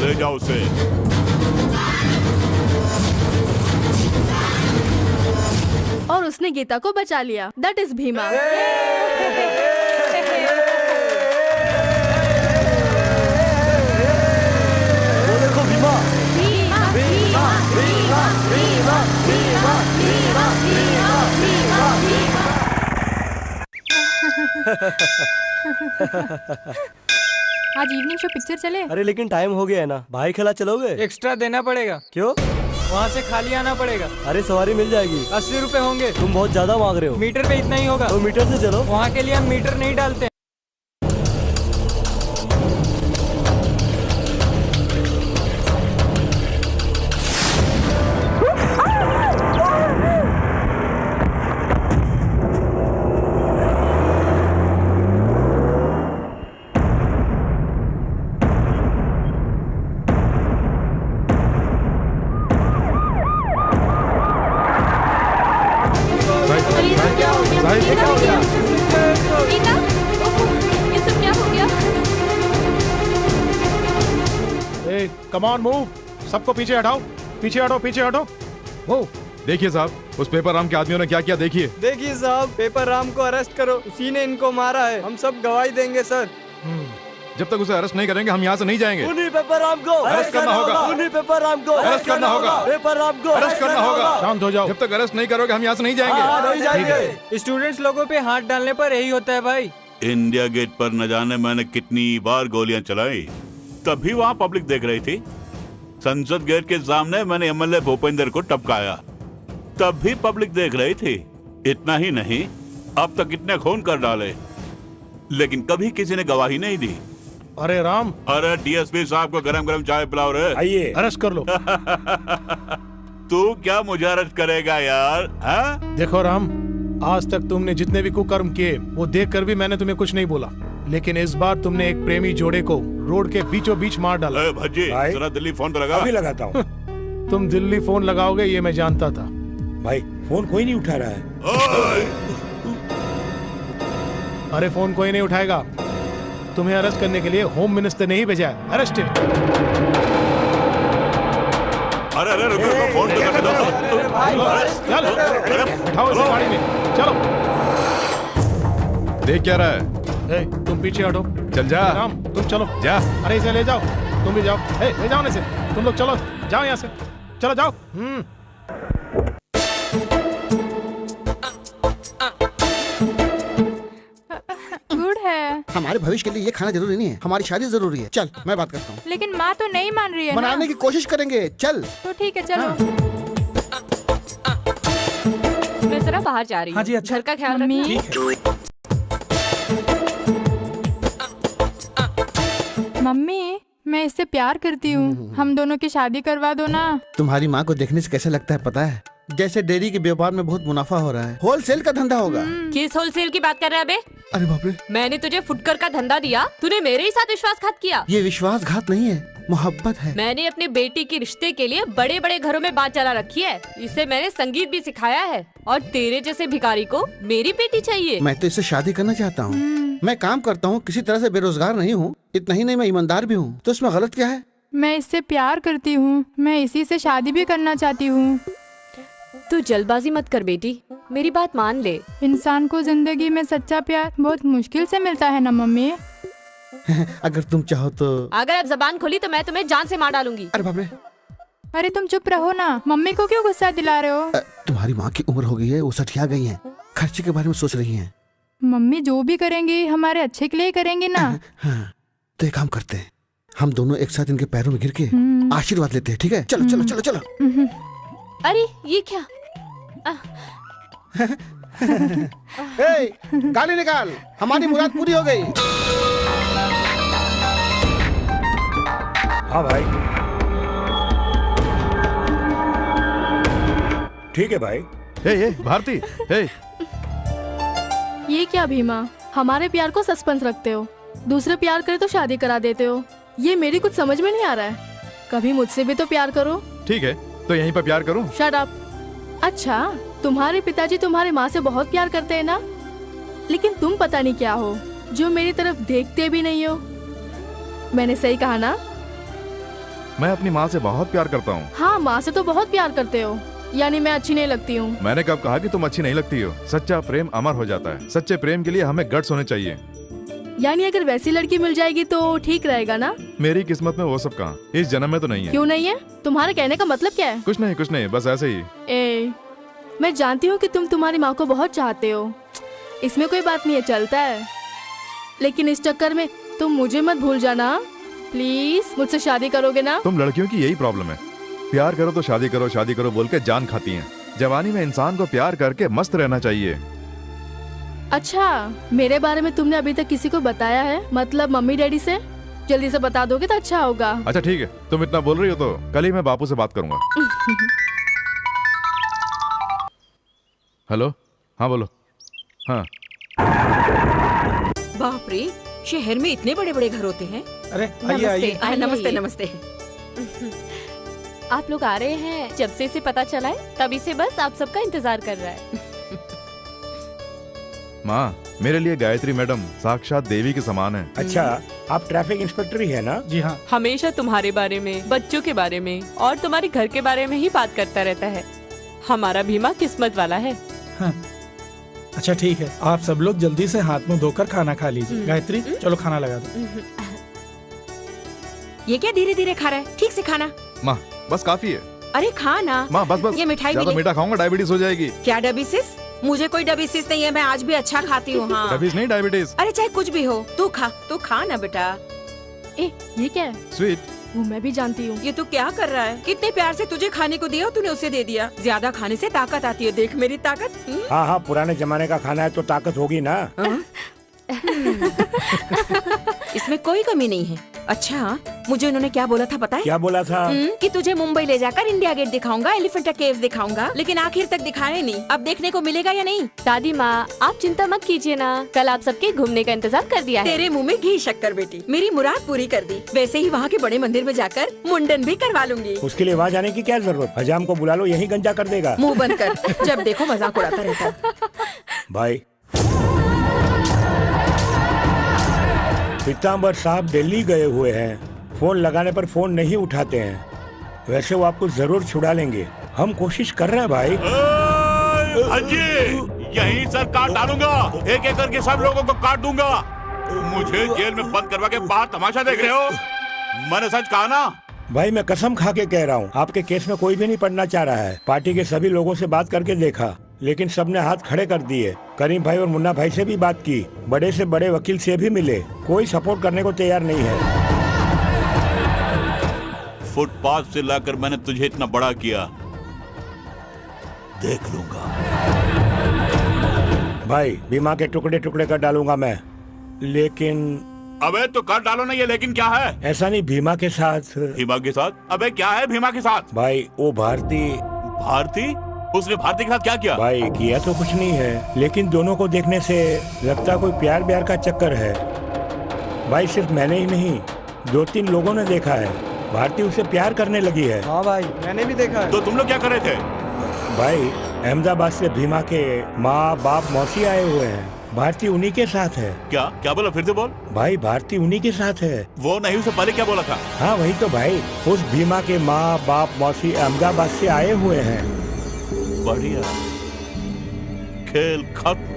ले जाओ उसे। और उसने गीता को बचा लिया। That is Bhima. आज इवनिंग शो पिक्चर चले? अरे लेकिन टाइम हो गया है ना, भाई खिला चलोगे? एक्स्ट्रा देना पड़ेगा। क्यों? वहाँ से खाली आना पड़ेगा। अरे सवारी मिल जाएगी। 80 रुपए होंगे। तुम बहुत ज्यादा मांग रहे हो। मीटर पे इतना ही होगा। तो मीटर से चलो। वहाँ के लिए हम मीटर नहीं डालते। कम ऑन मूव, सबको पीछे हटाओ, पीछे हटो, पीछे हटो। वो देखिए साहब, उस पेपर राम के आदमियों ने क्या किया देखिए। देखिए साहब, पेपर राम को अरेस्ट करो, उसी ने इनको मारा है। हम सब गवाही देंगे सर। जब तक उसे अरेस्ट नहीं करेंगे हम यहाँ से नहीं जाएंगे। उन्हीं पेपर राम को अरेस्ट करना होगा, उन्हीं पेपर राम को अरेस्ट करना होगा, पेपर राम को अरेस्ट करना होगा। शांत हो जाओ। जब तक अरेस्ट नहीं करोगे हम यहाँ से नहीं जाएंगे। नहीं जाएंगे। स्टूडेंट्स लोगों पे हाथ डालने पर यही होता है भाई। इंडिया गेट पर न जाने मैंने कितनी बार गोलियां चलाई, तब भी वहाँ पब्लिक देख रही थी। संसद गेट के सामने मैंने एमएलए भूपेंद्र को टपकाया, तब भी पब्लिक देख रही थी। इतना ही नहीं, अब तक कितने खून कर डाले, लेकिन कभी किसी ने गवाही नहीं दी। अरे राम, अरे डीएसपी साहब को गरम गरम चाय पिलाओ रे। आइए, अरेस्ट कर लो। तू क्या मुझे अरेस्ट करेगा यार? हा? देखो राम, आज तक तुमने जितने भी कुकर्म किए वो देखकर भी मैंने तुम्हें कुछ नहीं बोला, लेकिन इस बार तुमने एक प्रेमी जोड़े को रोड के बीचों बीच मार डाला। भज्जी, जरा दिल्ली फोन पे लगा। अभी लगाता हूँ। तुम दिल्ली फोन लगाओगे ये मैं जानता था। भाई फोन कोई नहीं उठा रहा है। अरे फोन कोई नहीं उठाएगा। तुम्हें अरेस्ट करने के लिए होम मिनिस्टर ने ही भेजा है। अरेस्टेड। अरे अरे रुको, फोन तो करने दो। चलो बैठाओ इसे गाड़ी में, चलो। देख क्या रहा है? ए, तुम पीछे हटो। चल जा राम, तुम चलो जा। अरे इसे ले जाओ, तुम भी जाओ। ले जाओ इसे, तुम लोग चलो, जाओ यहाँ से, चलो जाओ। गुड है। हमारे भविष्य के लिए ये खाना जरूरी नहीं है, हमारी शादी जरूरी है। चल मैं बात करता हूँ। लेकिन माँ तो नहीं मान रही है ना। मनाने की कोशिश करेंगे, चल। तो ठीक है, चलो। मैं जरा बाहर जा रही हूँ। हाँ जी, अच्छा। घर का ख्याल रखना। मम्मी, मैं इससे प्यार करती हूँ, हम दोनों की शादी करवा दो ना। तुम्हारी माँ को देखने से कैसे लगता है पता है? जैसे डेयरी के व्यापार में बहुत मुनाफा हो रहा है, होलसेल का धंधा होगा। किस होलसेल की बात कर रहा है बे? अरे बाप रे, मैंने तुझे फुटकर का धंधा दिया, तूने मेरे ही साथ विश्वासघात किया। ये विश्वासघात नहीं है, मोहब्बत है। मैंने अपनी बेटी के रिश्ते के लिए बड़े बड़े घरों में बात चला रखी है। इसे मैंने संगीत भी सिखाया है, और तेरे जैसे भिखारी को मेरी बेटी चाहिए। मैं तो इससे शादी करना चाहता हूँ। मैं काम करता हूँ, किसी तरह से बेरोजगार नहीं हूँ। इतना ही नहीं, मैं ईमानदार भी हूँ। तो इसमें गलत क्या है? मैं इससे प्यार करती हूँ, मैं इसी से शादी भी करना चाहती हूँ। तू जल्दबाजी मत कर बेटी, मेरी बात मान ले। इंसान को जिंदगी में सच्चा प्यार बहुत मुश्किल से मिलता है ना मम्मी। अगर तुम चाहो तो। अगर अब जबान खोली तो मैं तुम्हें जान से मार डालूंगी। अरे बाप रे। अरे तुम चुप रहो ना, मम्मी को क्यों गुस्सा दिला रहे हो? तुम्हारी माँ की उम्र हो गई है, वो सठिया गई हैं, खर्चे के बारे में सोच रही हैं। मम्मी जो भी करेंगी हमारे अच्छे के लिए करेंगी ना। हाँ, तो एक काम करते हैं, हम दोनों एक साथ इनके पैरों में गिर के आशीर्वाद लेते हैं, ठीक है? चलो चलो चलो चलो। अरे ये क्या? ए, गाली निकाल, हमारी मुराद पूरी हो गई। हाँ भाई, ठीक है भाई। हे भारती, हे। ये क्या भीमा, हमारे प्यार को सस्पेंस रखते हो, दूसरे प्यार करे तो शादी करा देते हो। ये मेरी कुछ समझ में नहीं आ रहा है। कभी मुझसे भी तो प्यार करो। ठीक है, तो यहीं पर प्यार करूं? Shut up. अच्छा, तुम्हारे पिताजी तुम्हारी माँ से बहुत प्यार करते हैं ना, लेकिन तुम पता नहीं क्या हो जो मेरी तरफ देखते भी नहीं हो। मैंने सही कहा ना? मैं अपनी माँ से बहुत प्यार करता हूँ। हाँ, माँ से तो बहुत प्यार करते हो, यानी मैं अच्छी नहीं लगती हूँ। मैंने कब कहा कि तुम अच्छी नहीं लगती हो? सच्चा प्रेम अमर हो जाता है। सच्चे प्रेम के लिए हमें गट्स होने चाहिए। यानी अगर वैसी लड़की मिल जाएगी तो ठीक रहेगा ना? मेरी किस्मत में वो सब कहाँ, इस जन्म में तो नहीं है। क्यों नहीं है? तुम्हारे कहने का मतलब क्या है? कुछ नहीं, बस ऐसे ही। मैं जानती हूँ कि तुम तुम्हारी माँ को बहुत चाहते हो, इसमें कोई बात नहीं है, चलता है। लेकिन इस चक्कर में तुम मुझे मत भूल जाना प्लीज। मुझसे शादी करोगे ना? तुम लड़कियों की यही प्रॉब्लम है, प्यार करो तो शादी करो बोल के जान खाती हैं। जवानी में इंसान को प्यार करके मस्त रहना चाहिए। अच्छा, मेरे बारे में तुमने अभी तक किसी को बताया है? मतलब मम्मी डैडी से? जल्दी से बता दोगे तो अच्छा होगा। अच्छा ठीक है, तुम इतना बोल रही हो तो कल ही मैं बापू से बात करूंगा। हेलो, हाँ बोलो। हाँ। बाप रे, शहर में इतने बड़े बड़े घर होते हैं। अरे आइए आइए। नमस्ते नमस्ते। आप लोग आ रहे हैं? जब से इसे पता चला है तभी से बस आप सबका इंतजार कर रहा है। माँ, मेरे लिए गायत्री मैडम साक्षात देवी के समान है। अच्छा, आप ट्रैफिक इंस्पेक्टर ही है ना? जी हाँ। हमेशा तुम्हारे बारे में, बच्चों के बारे में और तुम्हारे घर के बारे में ही बात करता रहता है। हमारा भीमा किस्मत वाला है। हाँ। अच्छा ठीक है, आप सब लोग जल्दी से हाथ मुंह धोकर खाना खा लीजिए। गायत्री चलो खाना लगा दो। ये क्या धीरे धीरे खा रहा है? ठीक से खाना। माँ बस काफी है। अरे खाना। माँ बस। ये मिठाई ज्यादा मीठा खाऊंगा डायबिटीज हो जाएगी। क्या डायबिटीज? मुझे कोई डायबिटीज नहीं है, मैं आज भी अच्छा खाती हूँ। हाँ। डायबिटीज नहीं, डायबिटीज। अरे चाहे कुछ भी हो, तू खा ना बेटा। ए, ये क्या है? स्वीट। वो मैं भी जानती हूँ। ये तू क्या कर रहा है? कितने प्यार से तुझे खाने को दिया, तूने उसे दे दिया। ज्यादा खाने से ताकत आती है, देख मेरी ताकत। हाँ, पुराने जमाने का खाना है तो ताकत होगी ना। इसमें कोई कमी नहीं है। अच्छा, मुझे उन्होंने क्या बोला था पता है? क्या बोला था? कि तुझे मुंबई ले जाकर इंडिया गेट दिखाऊंगा, एलिफेंटा केव्स दिखाऊंगा, लेकिन आखिर तक दिखाया नहीं। अब देखने को मिलेगा या नहीं? दादी माँ, आप चिंता मत कीजिए ना, कल आप सबके घूमने का इंतजाम कर दिया है। तेरे मुंह में घी शक्कर बेटी, मेरी मुराद पूरी कर दी। वैसे ही वहाँ के बड़े मंदिर में जाकर मुंडन भी करवा लूंगी। उसके लिए वहाँ जाने की क्या जरूरत? हजाम को बुला लो, यही गंजा कर देगा। मुँह बंद कर, जब देखो मजाक उड़ाता रहता है। भाई पीताम्बर साहब दिल्ली गए हुए हैं, फोन लगाने पर फोन नहीं उठाते हैं। वैसे वो आपको जरूर छुड़ा लेंगे, हम कोशिश कर रहे हैं भाई। अजय, यहीं सर काट डालूंगा, एक एक करके सब लोगों को काट दूंगा। मुझे जेल में बंद करवा के बाहर तमाशा देख रहे हो? मैंने सच कहा ना? भाई मैं कसम खा के कह रहा हूँ, आपके केस में कोई भी नहीं पढ़ना चाह रहा है। पार्टी के सभी लोगों से बात करके देखा, लेकिन सबने हाथ खड़े कर दिए। करीम भाई और मुन्ना भाई से भी बात की, बड़े से बड़े वकील से भी मिले, कोई सपोर्ट करने को तैयार नहीं है। फुटपाथ से लाकर मैंने तुझे इतना बड़ा किया, देख लूंगा। भाई बीमा के टुकड़े टुकड़े कर डालूंगा मैं, लेकिन अबे तो कर डालो ना, ये लेकिन क्या है? ऐसा नहीं, भीमा के साथ। भीमा के साथ? अबे क्या है भीमा के साथ? भाई वो भारती उसने भारती के साथ क्या किया? भाई किया तो कुछ नहीं है, लेकिन दोनों को देखने से लगता कोई प्यार ब्यार का चक्कर है। भाई सिर्फ मैंने ही नहीं, 2-3 लोगों ने देखा है, भारती उससे प्यार करने लगी है। हाँ भाई मैंने भी देखा है। तो तुम लोग क्या कर रहे थे? भाई अहमदाबाद से भीमा के माँ बाप मौसी आए हुए हैं, भारती उन्हीं के साथ है। क्या बोला? फिर से बोल। भाई भारती उन्हीं के साथ है। वो नहीं, उससे पहले क्या बोला था? हाँ वही तो भाई, उस भीमा के माँ बाप मौसी अहमदाबाद से आए हुए हैं। बढ़िया, खेल खत्म।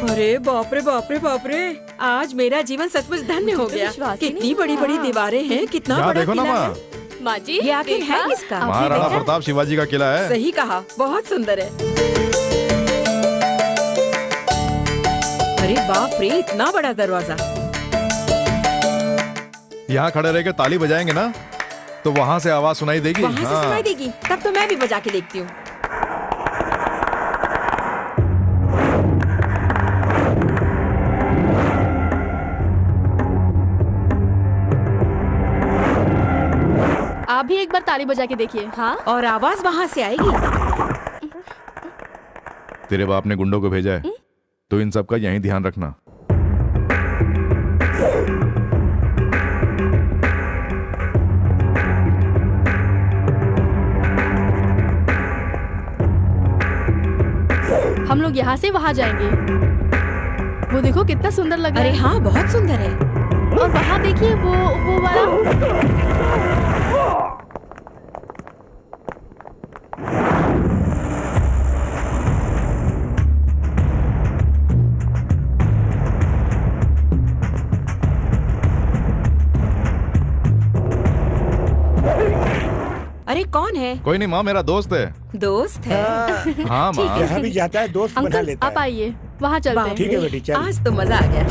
अरे बाप रे बाप रे बाप रे, आज मेरा जीवन सचमुच धन्य हो गया। कितनी बड़ी बड़ी दीवारें हैं, कितना बड़ा देखो ना किला माँ। है। माँ जी, ये आखिर है किसका? महाराणा प्रताप शिवाजी का किला है। सही कहा, बहुत सुंदर है। अरे बाप रे, इतना बड़ा दरवाजा। यहाँ खड़े रह के ताली बजाएंगे ना तो वहाँ से आवाज सुनाई देगी। वहाँ से सुनाई देगी, तब तो मैं भी बजा के देखती हूँ। आप भी एक बार ताली बजा के देखिए। हाँ, और आवाज वहाँ से आएगी। तेरे बाप ने गुंडों को भेजा है, तो इन सब का यहीं ध्यान रखना। हम लोग यहाँ से वहाँ जाएंगे। वो देखो कितना सुंदर लग रहा है। अरे हाँ, बहुत सुंदर है। और वहाँ देखिए वो वाला। अरे कौन है? कोई नहीं माँ, मेरा दोस्त है। दोस्त है? हाँ माँ। यहाँ भी जाता है, दोस्त बना अंकल लेता आप आइए, वहाँ चलते हैं। ठीक है बेटी, चल। आज तो मजा आ गया।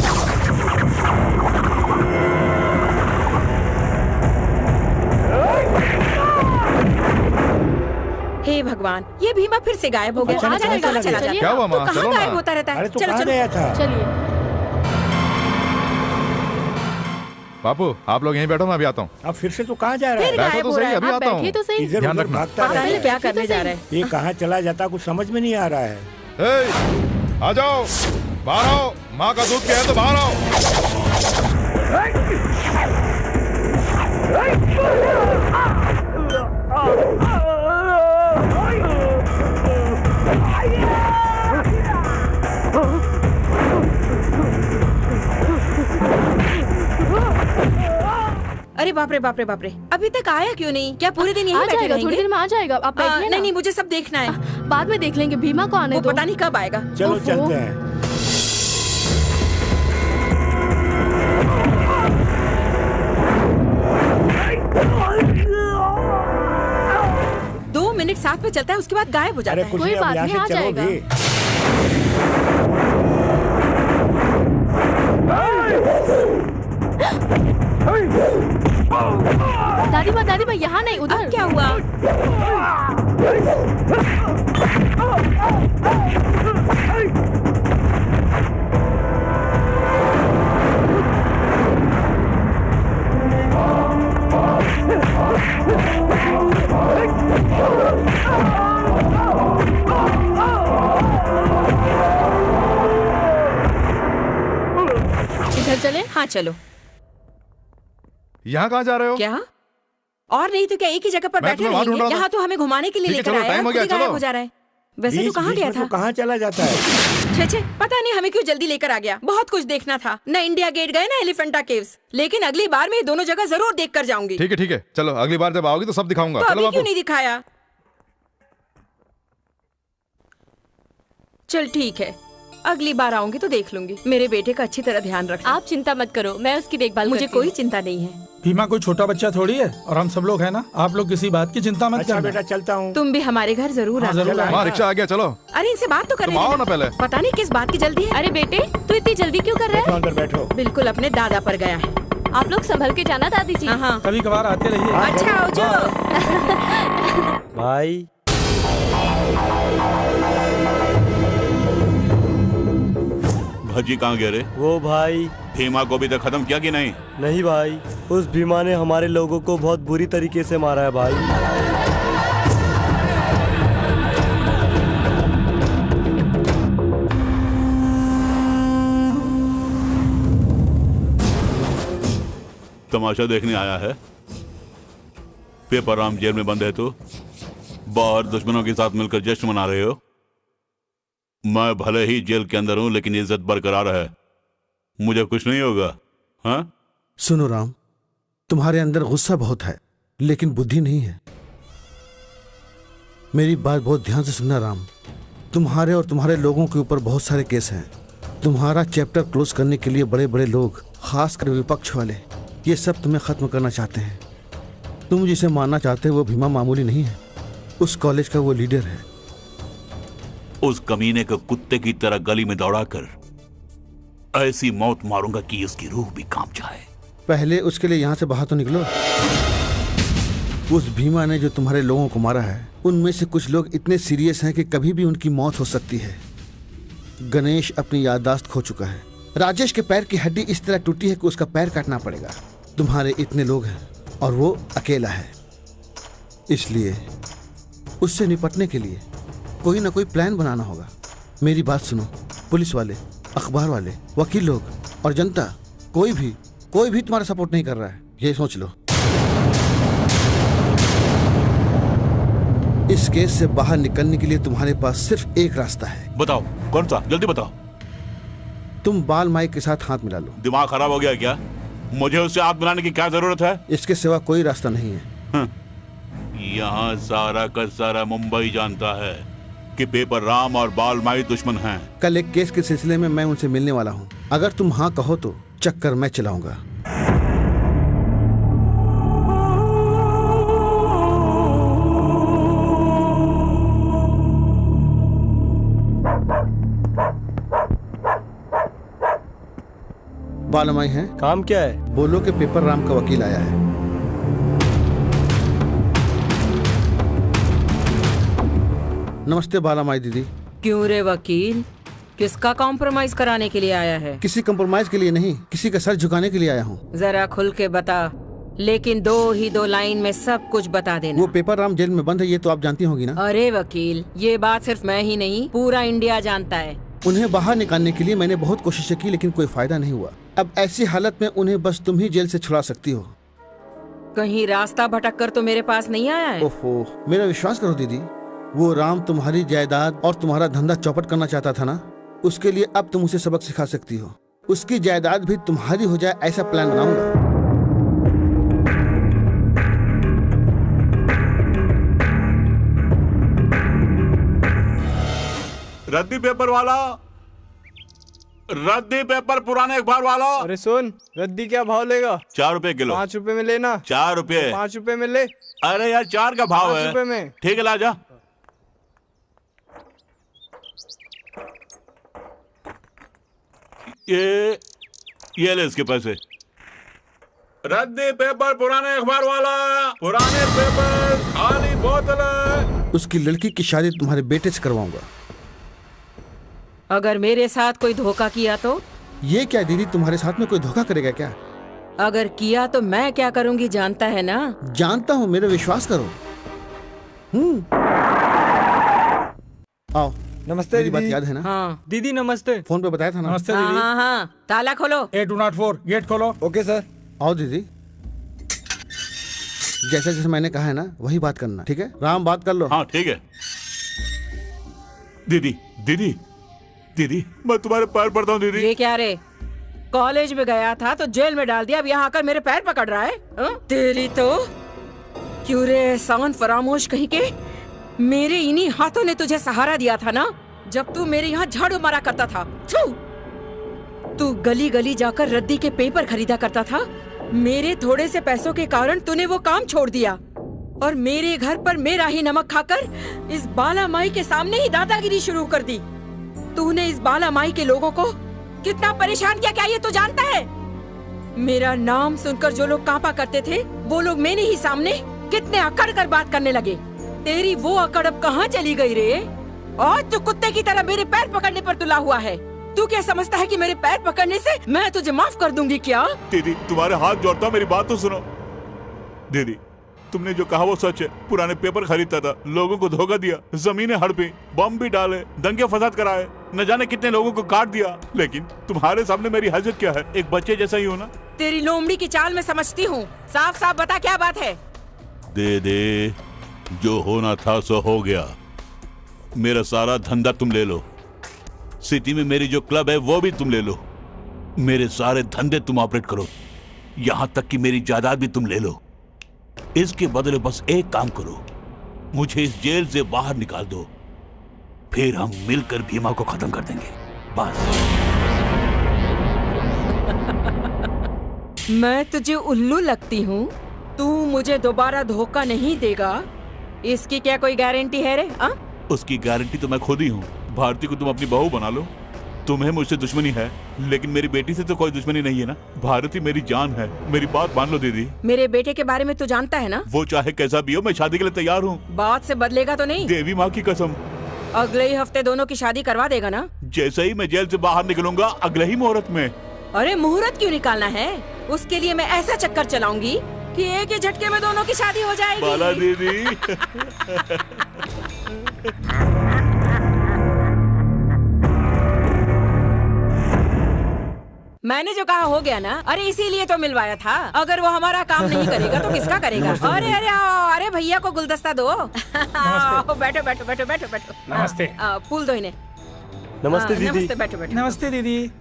हे भगवान, ये भीमा फिर से गायब हो गया। अच्छा, चला जा। क्या हुआ माँ? तू चलो कहाँ गायब ना। होता रहता है? अरे तू चलो कहाँ चलो गया था? चलिए। बापू आप लोग यहीं बैठो, मैं अभी आता हूँ। अब फिर से तू कहाँ जा रहा है? बैठो तो सही, अभी आता हूँ। बैठिए तो सही। इधर ध्यान उधर रखना। भागता रहता है। क्या करने जा रहा है? ये कहाँ चला जाता कुछ समझ में नहीं आ रहा है। आ जाओ, बाहर आओ, माँ का दूध क्या है तो बाहर आओ। अरे बाप रे बाप रे बाप रे, अभी तक आया क्यों नहीं? क्या पूरे दिन यहीं बैठे रहेंगे? थोड़ी देर में आ जाएगा, आप बैठ लेना। नहीं, मुझे सब देखना है। बाद में देख लेंगे, भीमा को आने दो। पता नहीं कब आएगा। चलो चलते हैं। 2 मिनट साथ में चलता है, उसके बाद गायब हो जाता है। कोई बात नहीं, आ जाएगा। दादी माँ यहाँ नहीं, उधर। क्या हुआ? इधर चले? हाँ चलो। यहाँ कहाँ जा रहे हो? क्या? और नहीं तो क्या एक ही जगह पर बैठे रहेंगे? यहाँ तो हमें घुमाने के लिए लेकर आया, खुद ही गायब हो जा रहा है। वैसे तो कहाँ गया था? कहाँ चला जाता है? छे पता नहीं हमें क्यों जल्दी लेकर आ गया। बहुत कुछ देखना था, न इंडिया गेट गए न एलिफेंटा केव्स। लेकिन अगली बार मैं ये दोनों जगह जरूर देख कर जाऊंगी। ठीक है, चलो अगली बार जब आओगी तो सब दिखाऊंगा। तो चलो अभी बाबू। क्यों नहीं दिखाया? चल ठीक है, अगली बार आऊंगी तो देख लूंगी। मेरे बेटे का अच्छी तरह ध्यान रखना। आप चिंता मत करो, मैं उसकी देखभाल मुझे करती कोई हूँ। चिंता नहीं है। भीमा कोई छोटा बच्चा थोड़ी है, और हम सब लोग हैं ना। आप लोग किसी बात की चिंता मत करना। बेटा चलता हूँ। तुम भी हमारे घर जरूर आना। माँ रिक्शा आ गया, चलो। अरे इनसे बात तो करने तुम आओ ना पहले। पता नहीं किस बात की जल्दी है। अरे बेटे, तू इतनी जल्दी क्यों कर रहा है? अंदर बैठो। बिल्कुल अपने दादा पर गया है। आप लोग संभल के जाना दादी जी। हाँ। कभी कभार आते रहिए। अच्छा आओ जो। भाई भजी कहाँ गए रे? वो भाई भीमा को भी तो खत्म किया कि नहीं? नहीं भाई, उस भीमा ने हमारे लोगों को बहुत बुरी तरीके से मारा है भाई। तमाशा देखने आया है? पेपर राम जेल में बंद है तो बाहर दुश्मनों के साथ मिलकर जश्न मना रहे हो। मैं भले ही जेल के अंदर हूं, लेकिन इज्जत बरकरार है। मुझे कुछ नहीं होगा। हाँ सुनो राम, तुम्हारे अंदर गुस्सा बहुत है लेकिन बुद्धि नहीं है। मेरी बात बहुत ध्यान से सुनना राम। तुम्हारे और तुम्हारे लोगों के ऊपर बहुत सारे केस हैं। तुम्हारा चैप्टर क्लोज करने के लिए बड़े बड़े लोग, खासकर विपक्ष वाले, ये सब तुम्हें खत्म करना चाहते हैं। तुम जिसे मानना चाहते हो वो भीमा मामूली नहीं है, उस कॉलेज का वो लीडर है। उस कमीने को कुत्ते की तरह गली में दौड़ाकर ऐसी मौत मारूंगा कि उसकी रूह भी कांप जाए। पहले उसके लिए यहाँ से बाहर तो निकलो। उस भीमा ने जो तुम्हारे लोगों को मारा है, उनमें से कुछ लोग इतने सीरियस हैं कि कभी भी उनकी मौत हो सकती है। गणेश अपनी याददाश्त खो चुका है। राजेश के पैर की हड्डी इस तरह टूटी है कि उसका पैर काटना पड़ेगा। तुम्हारे इतने लोग हैं और वो अकेला है, इसलिए उससे निपटने के लिए कोई ना कोई प्लान बनाना होगा। मेरी बात सुनो, पुलिस वाले, अखबार वाले, वकील लोग और जनता, कोई भी तुम्हारा सपोर्ट नहीं कर रहा है, ये सोच लो। इस केस से बाहर निकलने के लिए तुम्हारे पास सिर्फ एक रास्ता है। बताओ कौन सा? जल्दी बताओ। तुम बाल माई के साथ हाथ मिला लो। दिमाग खराब हो गया क्या? मुझे उससे हाथ मिलाने की क्या जरूरत है? इसके सिवा कोई रास्ता नहीं है। यहाँ सारा का सारा मुंबई जानता है कि पेपर राम और बाल माई दुश्मन हैं। कल एक केस के सिलसिले में मैं उनसे मिलने वाला हूँ। अगर तुम हाँ कहो तो चक्कर मैं चलाऊंगा। बालमाई हैं? काम क्या है? बोलो कि पेपर राम का वकील आया है। नमस्ते बालामाई दीदी। क्यों रे वकील, किसका कॉम्प्रोमाइज कराने के लिए आया है? किसी कॉम्प्रोमाइज के लिए नहीं, किसी का सर झुकाने के लिए आया हूँ। जरा खुल के बता, लेकिन दो लाइन में सब कुछ बता देना। वो पेपर राम जेल में बंद है, ये तो आप जानती होंगी ना। अरे वकील, ये बात सिर्फ मैं ही नहीं पूरा इंडिया जानता है। उन्हें बाहर निकालने के लिए मैंने बहुत कोशिशें की, लेकिन कोई फायदा नहीं हुआ। अब ऐसी हालत में उन्हें बस तुम ही जेल से छुड़ा सकती हो। कहीं रास्ता भटक कर तो मेरे पास नहीं आया है? ओहो, मेरा विश्वास करो दीदी, वो राम तुम्हारी जायदाद और तुम्हारा धंधा चौपट करना चाहता था ना। उसके लिए अब तुम उसे सबक सिखा सकती हो। उसकी जायदाद भी तुम्हारी हो जाए ऐसा प्लान बनाऊंगा। रद्दी पेपर वाला, रद्दी पेपर पुराने अखबार वाला। अरे सुन, रद्दी क्या भाव लेगा? 4 रुपए किलो। 5 रुपए में लेना। 4 रुपए। 5 रुपए में ले। अरे यार 4 का भाव 5 है। रुपए में। ठीक है, ला जा। ये ले इसके पैसे। रद्दी पेपर पुराने अखबार वाला, पुराने पेपर, खाली बोतल। उसकी लड़की की शादी तुम्हारे बेटे से करवाऊंगा। अगर मेरे साथ कोई धोखा किया तो? ये क्या दीदी, तुम्हारे साथ में कोई धोखा करेगा क्या? अगर किया तो मैं क्या करूंगी जानता है ना? जानता हूँ, मेरा विश्वास करो। आओ। नमस्ते मेरी बात दीदी। याद है ना? हाँ दीदी नमस्ते। फोन पे बताया था ना? नमस्ते हाँ दीदी। हाँ हाँ, ताला खोलो। 8204 गेट खोलो। Okay sir. आओ दीदी, जैसा जैसे मैंने कहा है ना वही बात करना, ठीक है? राम, बात कर लो। हाँ ठीक है। दीदी दीदी दीदी, मैं तुम्हारे पैर पड़ता हूँ दीदी। ये क्या रे, कॉलेज में गया था तो जेल में डाल दिया, अब यहाँ आकर मेरे पैर पकड़ रहा है? तेरी तो क्यों रे एहसान फरामोश कहीं के। मेरे इन्हीं हाथों ने तुझे सहारा दिया था ना जब तू मेरे यहाँ झाड़ू मारा करता था। तू गली गली जाकर रद्दी के पेपर खरीदा करता था। मेरे थोड़े से पैसों के कारण तूने वो काम छोड़ दिया और मेरे घर पर मेरा ही नमक खाकर इस बाला माई के सामने ही दादागिरी शुरू कर दी। तूने इस बाला माई के लोगों को कितना परेशान किया, क्या ये तू जानता है? मेरा नाम सुनकर जो लोग कांपा करते थे वो लोग मेरे ही सामने कितने अकड़ कर बात करने लगे। तेरी वो अकड़ अब कहाँ चली गई रे? और तू कुत्ते की तरह मेरे पैर पकड़ने पर तुला हुआ है। तू क्या समझता है कि मेरे पैर पकड़ने से मैं तुझे माफ कर दूंगी क्या? दीदी तुम्हारे हाथ जोड़ता हूं, मेरी बात तो सुनो। दीदी तुमने जो कहा वो सच है। पुराने पेपर खरीदता था, लोगों को धोखा दिया, जमीनें हड़पी, बम भी डाले, दंगे फसाद कराए, न जाने कितने लोगों को काट दिया। लेकिन तुम्हारे सामने मेरी हैसियत क्या है? एक बच्चे जैसा ही हो ना। तेरी लोमड़ी की चाल में समझती हूँ। साफ साफ बता क्या बात है? दे दे, जो होना था सो हो गया। मेरा सारा धंधा तुम ले लो, सिटी में मेरी जो क्लब है वो भी तुम ले लो, मेरे सारे धंधे तुम ऑपरेट करो, यहां तक कि मेरी जायदाद भी तुम ले लो। इसके बदले बस एक काम करो, मुझे इस जेल से बाहर निकाल दो, फिर हम मिलकर भीमा को खत्म कर देंगे। बस। मैं तुझे उल्लू लगती हूँ? तू मुझे दोबारा धोखा नहीं देगा, इसकी क्या कोई गारंटी है रे? उसकी गारंटी तो मैं खुद ही हूँ। भारती को तुम अपनी बहू बना लो। तुम्हें मुझसे दुश्मनी है, लेकिन मेरी बेटी से तो कोई दुश्मनी नहीं है ना। भारती मेरी जान है, मेरी बात मान लो दीदी। मेरे बेटे के बारे में तू जानता है ना? वो चाहे कैसा भी हो, मैं शादी के लिए तैयार हूँ। बात से बदलेगा तो नहीं? देवी माँ की कसम। अगले ही हफ्ते दोनों की शादी करवा देगा ना? जैसे ही मैं जेल से बाहर निकलूंगा, अगले ही मुहूर्त में। अरे मुहूर्त क्यों निकालना है? उसके लिए मैं ऐसा चक्कर चलाऊंगी कि एक ही झटके में दोनों की शादी हो जाएगी। बाला दीदी। मैंने जो कहा हो गया ना। अरे इसीलिए तो मिलवाया था। अगर वो हमारा काम नहीं करेगा तो किसका करेगा? अरे अरे आओ, अरे भैया को गुलदस्ता दो। बैठो बैठो बैठो बैठो बैठो। नमस्ते। फूल दो इन्हें। नमस्ते दीदी। नमस्ते, बैठो बैठो। नमस्ते दीदी।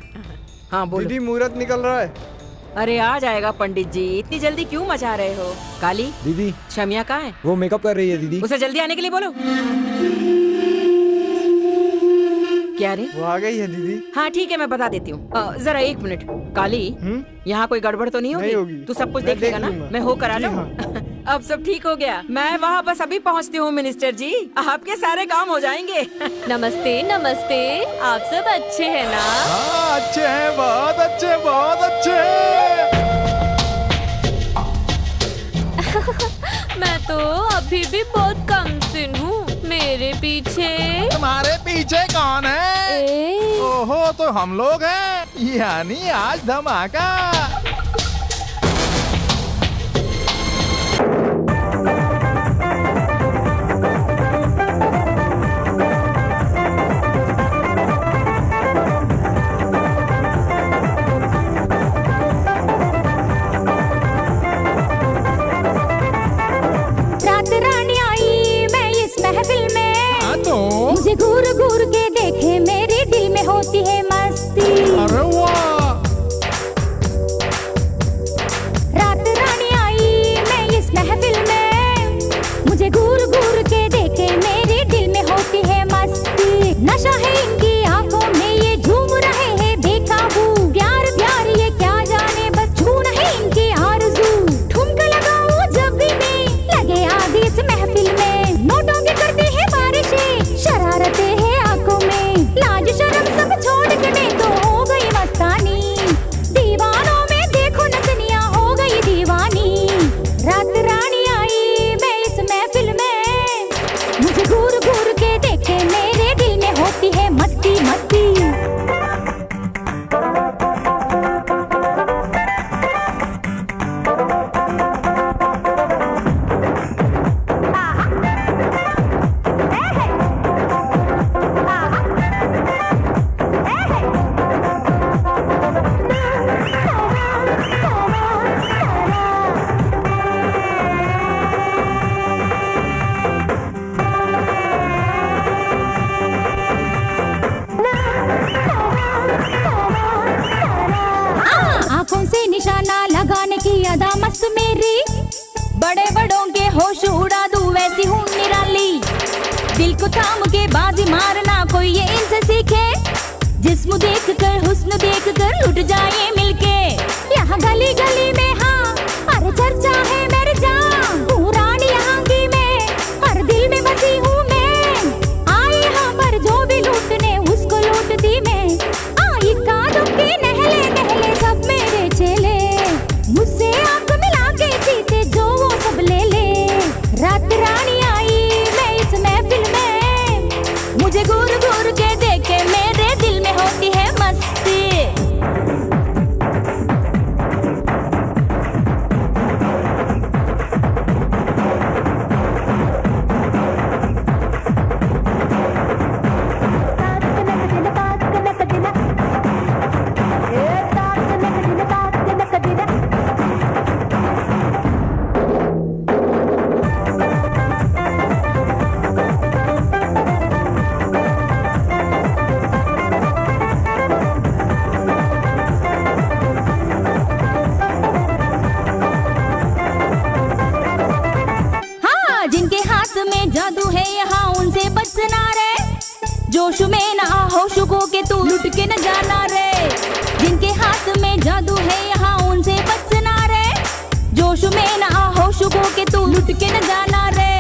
हाँ बोलो। दीदी मुहूर्त निकल रहा है। अरे आ जाएगा पंडित जी, इतनी जल्दी क्यों मचा रहे हो? काली दीदी, शमिया कहाँ है? वो मेकअप कर रही है दीदी। उसे जल्दी आने के लिए बोलो। क्या रे? वो आ गई है दीदी। हाँ ठीक है, मैं बता देती हूँ। जरा 1 मिनट। काली, यहाँ कोई गड़बड़ तो नहीं होगी? तू सब कुछ देख लेगा ना? मैं होकर आ जाऊँ? अब सब ठीक हो गया। मैं वहाँ बस अभी पहुँचती हूँ मिनिस्टर जी, आपके सारे काम हो जाएंगे। नमस्ते नमस्ते, आप सब अच्छे हैं ना? हाँ अच्छे हैं, बहुत अच्छे, बहुत अच्छे। मैं तो अभी भी बहुत कम सिन हूँ। मेरे पीछे। तुम्हारे पीछे कौन है? ओहो, तो हम लोग हैं, यानी आज धमाका। मस्त मेरी, बड़े बड़ों के होश उड़ा दूं वैसी हूँ निराली। दिल को थाम के बाजी मारना कोई ये इनसे सीखे, जिस्म देख कर हुस्न देख कर लुट जाए मिलके। यहाँ गली गली में हाँ अरे चर्चा है मेरी जान, हूँ रानी यहाँ की मैं, हर दिल में बसी हूँ मैं। आई यहाँ पर जो भी लूटने उसको लूटती मैं। आई कादों के नहले नहले सब मेरे चेले, मुझसे आंख मिला के जीते जो वो सब ले ले। रात रानी आई मैं इस महफिल में, मुझे घूर घूर के देखे मेरे दिल में होती है मस्ती। जादू है यहाँ उनसे बचना रे, जोश में ना होश को के तू लुट के न जाना रे। जिनके हाथ में जादू है यहाँ उनसे बचना रे, जोश में ना होश को के तू लुट के न जाना रे।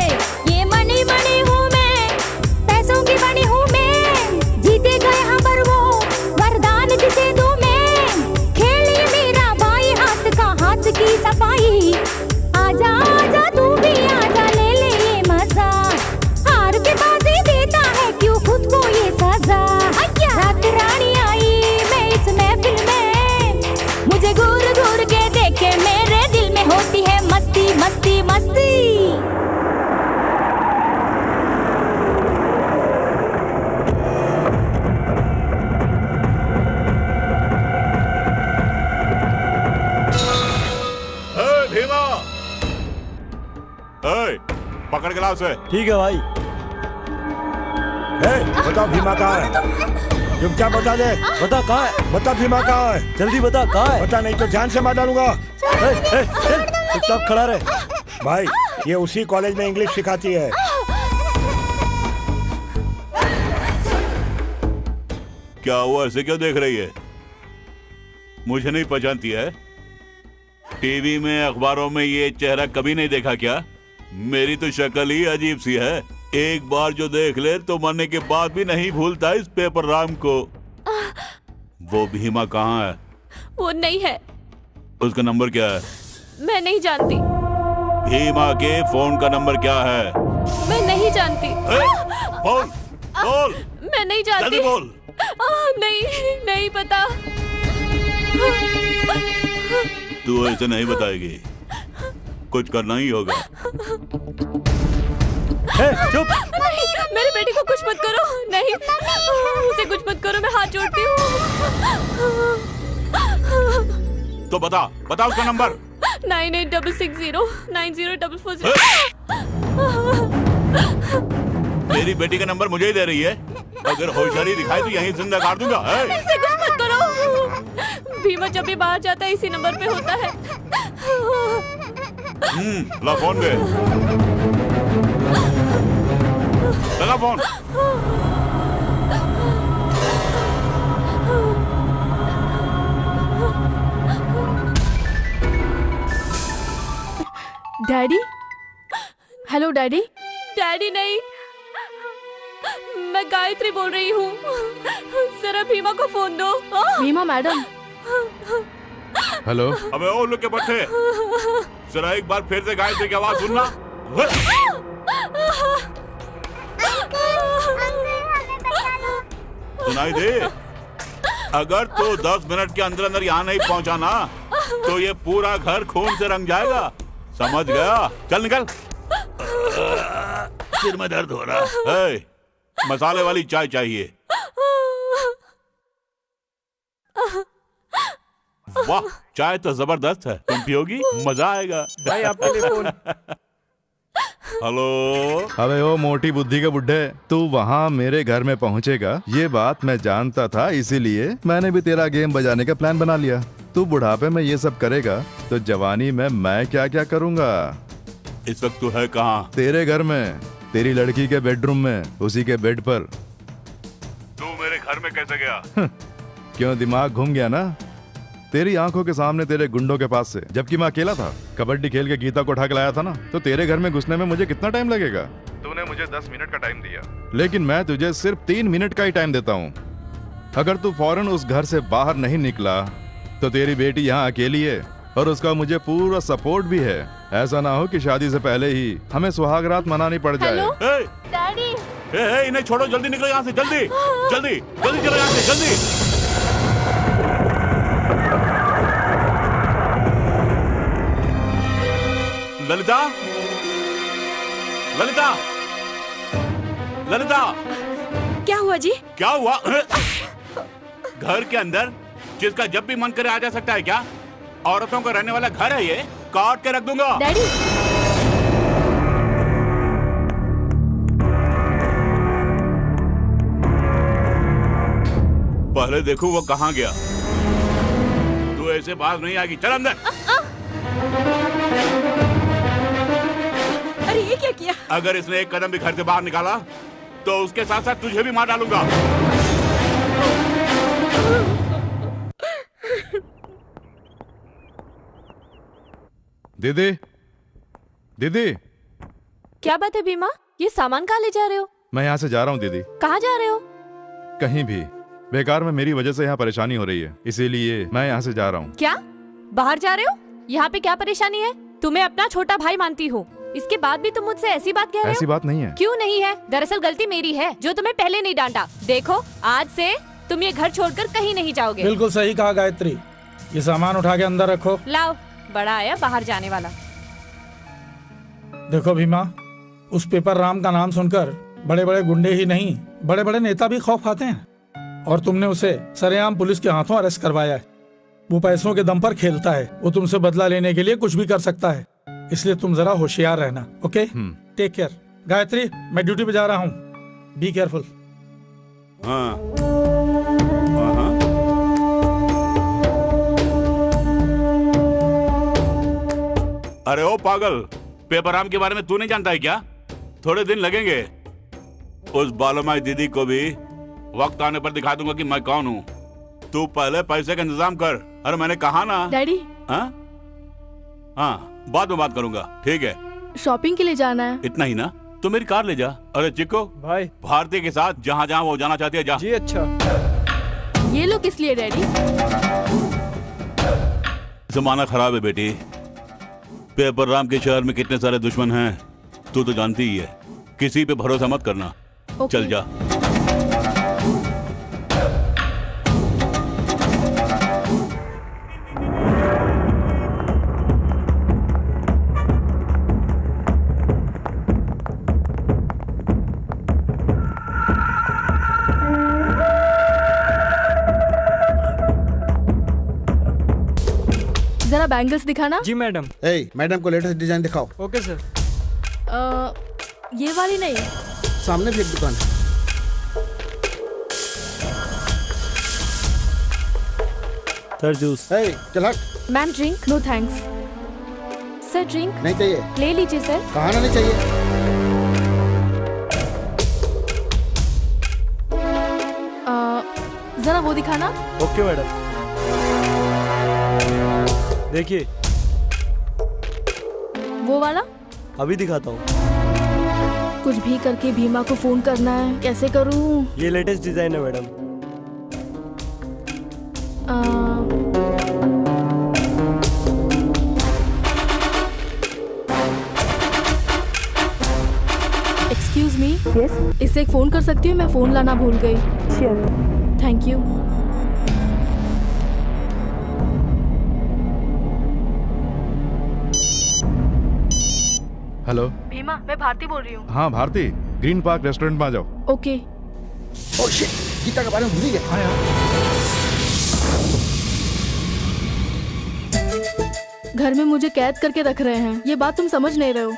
ये मनी मनी हूँ मैं, पैसों की बनी हूँ मैं, जीते गए यहाँ पर वो वरदान जिसे दूं मैं। खेल ये मेरा बाई हाथ का हाथ की सफाई, आजा आजा तू भी आजा ले ले ये मजा। हार के बाजी देता है क्यों खुद को ये सजा। रात रानी आई मैं इस महफिल में, मुझे घूर घूर के देखे मेरे दिल में होती है मस्ती मस्ती मस्ती। भीमा, पकड़ गिलास है। ठीक है भाई। बताओ भीमा कहाँ है? चुपचाप बता दे। बता कहाँ है? बता भीमा कहाँ है? जल्दी बता कहाँ है? बता नहीं तो जान से मार डालूंगा। चुपचाप खड़ा रहे। भाई ये उसी कॉलेज में इंग्लिश सिखाती है। क्या हुआ, ऐसे क्यों देख रही है? मुझे नहीं पहचानती है? टीवी में अखबारों में ये चेहरा कभी नहीं देखा क्या? मेरी तो शक्ल ही अजीब सी है, एक बार जो देख ले तो मरने के बाद भी नहीं भूलता इस पेपर राम को। वो भीमा कहाँ है? वो नहीं है। उसका नंबर क्या है? मैं नहीं जानती। भीमा के फोन का नंबर क्या है? मैं नहीं जानती। बोल बोल। मैं नहीं जानती। जल्दी बोल। नहीं नहीं पता। तू ऐसे नहीं बताएगी, कुछ करना ही होगा। चुप। नहीं, मेरे बेटी को कुछ मत करो। नहीं, उसे कुछ मत करो, मैं हाथ जोड़ती हूँ। तो बता बता उसका नंबर। 9866090440। मेरी बेटी का नंबर मुझे ही दे रही है। अगर होशियारी दिखाई तो यहीं जिंदा काट दूंगा। इसे कुछ मत करो। भीमा जब भी बाहर जाता है इसी नंबर पे होता है। ला फोन दे। लगा phone. Daddy? Hello daddy? Daddy नहीं, मैं गायत्री बोल रही हूँ। जरा भीमा को फोन दो। भीमा मैडम। हेलो। अबे ओ लोग के बच्चे, जरा एक बार फिर से गायत्री की आवाज सुनना। सुनाई दे? अगर तू 10 मिनट के अंदर अंदर यहाँ नहीं पहुँचा ना तो ये पूरा घर खून से रंग जाएगा, समझ गया? चल निकल। सिर में दर्द हो रहा है। मसाले वाली चाय चाहिए। वाह, चाय तो जबरदस्त है, तुम पियोगी? मजा आएगा। भाई आपके लिए फोन। हेलो। अबे ओ मोटी बुद्धि के बुड्ढे, तू वहाँ मेरे घर में पहुँचेगा ये बात मैं जानता था, इसीलिए मैंने भी तेरा गेम बजाने का प्लान बना लिया। तू बुढ़ापे में ये सब करेगा तो जवानी में मैं क्या क्या करूँगा। इस वक्त तू है कहाँ? तेरे घर में, तेरी लड़की के बेडरूम में, उसी के बेड पर। तू मेरे घर में कैसे गया? क्यों दिमाग घूम गया ना? तेरी आंखों के सामने तेरे गुंडों के पास से, जबकि मैं अकेला था, कबड्डी खेल के गीता को उठा के लाया था ना, तो तेरे घर में घुसने में मुझे कितना टाइम लगेगा? तूने मुझे 10 मिनट का टाइम दिया, लेकिन मैं तुझे सिर्फ 3 मिनट का ही टाइम देता हूँ। अगर तू फौरन उस घर से बाहर नहीं निकला तो तेरी बेटी यहाँ अकेली है और उसका मुझे पूरा सपोर्ट भी है। ऐसा ना हो कि शादी से पहले ही हमें सुहाग रात मनानी पड़ जाए। डैडी। इन्हें छोड़ो, जल्दी निकलो यहाँ से, जल्दी जल्दी जल्दी चलो यहाँ से, जल्दी। ललिता, ललिता, ललिता। क्या हुआ जी? क्या हुआ? घर के अंदर जिसका जब भी मन करे आ जा सकता है क्या? औरतों का रहने वाला घर है ये, काट के रख दूंगा। डैडी। पहले देखो वो कहाँ गया। तू ऐसे बात नहीं आएगी, चल अंदर। अरे ये क्या किया? अगर इसने एक कदम भी घर से बाहर निकाला तो उसके साथ साथ तुझे भी मार डालूंगा। दीदी, दीदी। क्या बात है भीमा? ये सामान कहाँ ले जा रहे हो? मैं यहाँ से जा रहा हूँ दीदी। कहाँ जा रहे हो? कहीं भी। बेकार में मेरी वजह से यहाँ परेशानी हो रही है, इसीलिए मैं यहाँ से जा रहा हूँ। क्या बाहर जा रहे हो? यहाँ पे क्या परेशानी है? तुम्हें अपना छोटा भाई मानती हूँ, इसके बाद भी तुम मुझसे ऐसी बात कह रहे हो? ऐसी बात नहीं है। क्यों नहीं है? दरअसल गलती मेरी है जो तुम्हें पहले नहीं डांटा। देखो आज से तुम ये घर छोड़कर कहीं नहीं जाओगे। बिल्कुल सही कहा गायत्री। ये सामान उठा के अंदर रखो। लाओ, बड़ा आया बाहर जाने वाला। देखो भीमा, उस पेपर राम का नाम सुनकर बड़े बड़े गुंडे ही नहीं, बड़े बड़े नेता भी खौफ खाते हैं। और तुमने उसे सरेआम पुलिस के हाथों अरेस्ट करवाया है। वो पैसों के दम पर खेलता है, वो तुमसे बदला लेने के लिए कुछ भी कर सकता है, इसलिए तुम जरा होशियार रहना। Okay, take care. गायत्री, मैं ड्यूटी पे जा रहा हूँ, बी केयरफुल। अरे ओ पागल, पेपराम के बारे में तू नहीं जानता है क्या? थोड़े दिन लगेंगे। उस बालोमाई दीदी को भी वक्त आने पर दिखा दूंगा कि मैं कौन हूँ। तू पहले पैसे का इंतजाम कर। अरे मैंने कहा ना। डैडी। हाँ, बाद में बात करूंगा, ठीक है? शॉपिंग के लिए जाना है। इतना ही ना? तो मेरी कार ले जा। अरे चिक्को भाई, भारती के साथ जहाँ जहाँ वो जाना चाहती है जा। जी अच्छा। ये लो किस लिए डैडी? जमाना खराब है बेटी। पेपर राम के शहर में कितने सारे दुश्मन हैं तू तो जानती ही है। किसी पे भरोसा मत करना। चल जा। जरा बैंगल्स दिखाना। जी मैडम। मैडम को लेटेस्ट डिजाइन दिखाओ। Okay sir. ये वाली नहीं, सामने भी एक दुकान है। Sir juice. चल हट। Ma'am drink? No thanks. Sir drink? नहीं चाहिए। ले लीजिए सर। कहा ना नहीं चाहिए। जरा वो दिखाना। Okay madam. देखिए वो वाला। अभी दिखाता हूँ। कुछ भी करके भीमा को फोन करना है, कैसे करूँ? ये लेटेस्ट डिजाइन है मैडम। Excuse me. यस। इससे एक फोन कर सकती हूँ? मैं फोन लाना भूल गई। Sure. Thank you. Hello Bhima, मैं भारती बोल रही हूँ। हाँ भारती, ग्रीन पार्क रेस्टोरेंट में आ जाओ। ओके। ओह शिट, गीता के बारे में भूल ही गया। घर में मुझे कैद करके रख रहे हैं, ये बात तुम समझ नहीं रहे हो।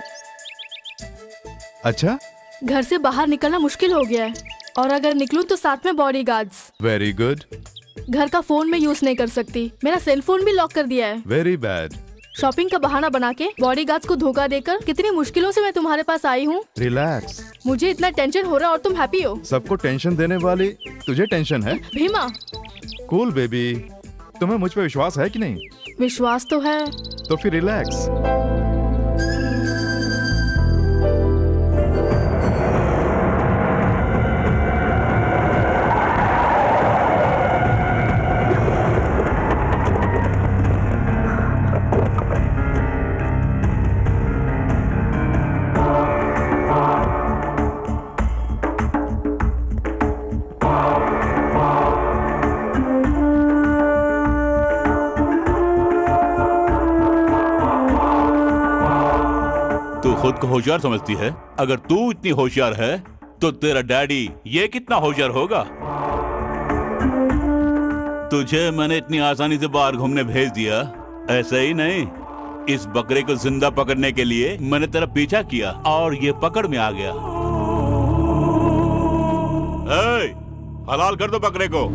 अच्छा, घर से बाहर निकलना मुश्किल हो गया है और अगर निकलूं तो साथ में बॉडीगार्ड्स। Very good. घर का फोन में यूज नहीं कर सकती, मेरा सेल फोन भी लॉक कर दिया है। Very bad. शॉपिंग का बहाना बना के बॉडीगार्ड्स को धोखा देकर कितनी मुश्किलों से मैं तुम्हारे पास आई हूँ। रिलैक्स। मुझे इतना टेंशन हो रहा है और तुम हैप्पी हो। सबको टेंशन देने वाली तुझे टेंशन है? भीमा। कूल बेबी, तुम्हें मुझ पे विश्वास है कि नहीं? विश्वास तो है। तो फिर रिलैक्स। खुद को होशियार समझती है? अगर तू इतनी होशियार है तो तेरा डैडी ये कितना होशियार होगा? तुझे मैंने इतनी आसानी से बाहर घूमने भेज दिया, ऐसे ही नहीं, इस बकरे को जिंदा पकड़ने के लिए मैंने तेरा पीछा किया और ये पकड़ में आ गया। हलाल कर दो बकरे को।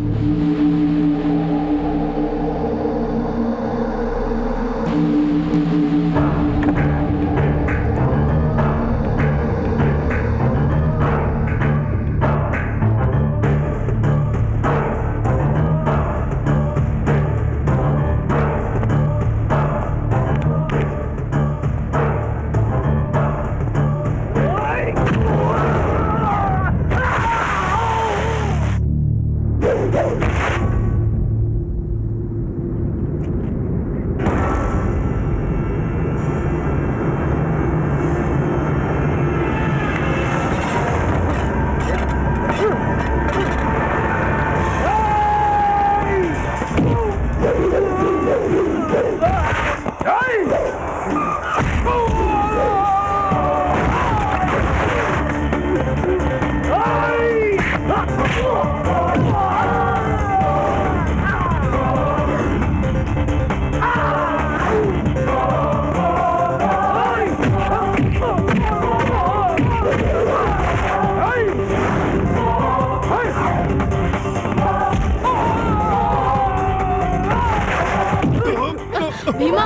भीमा।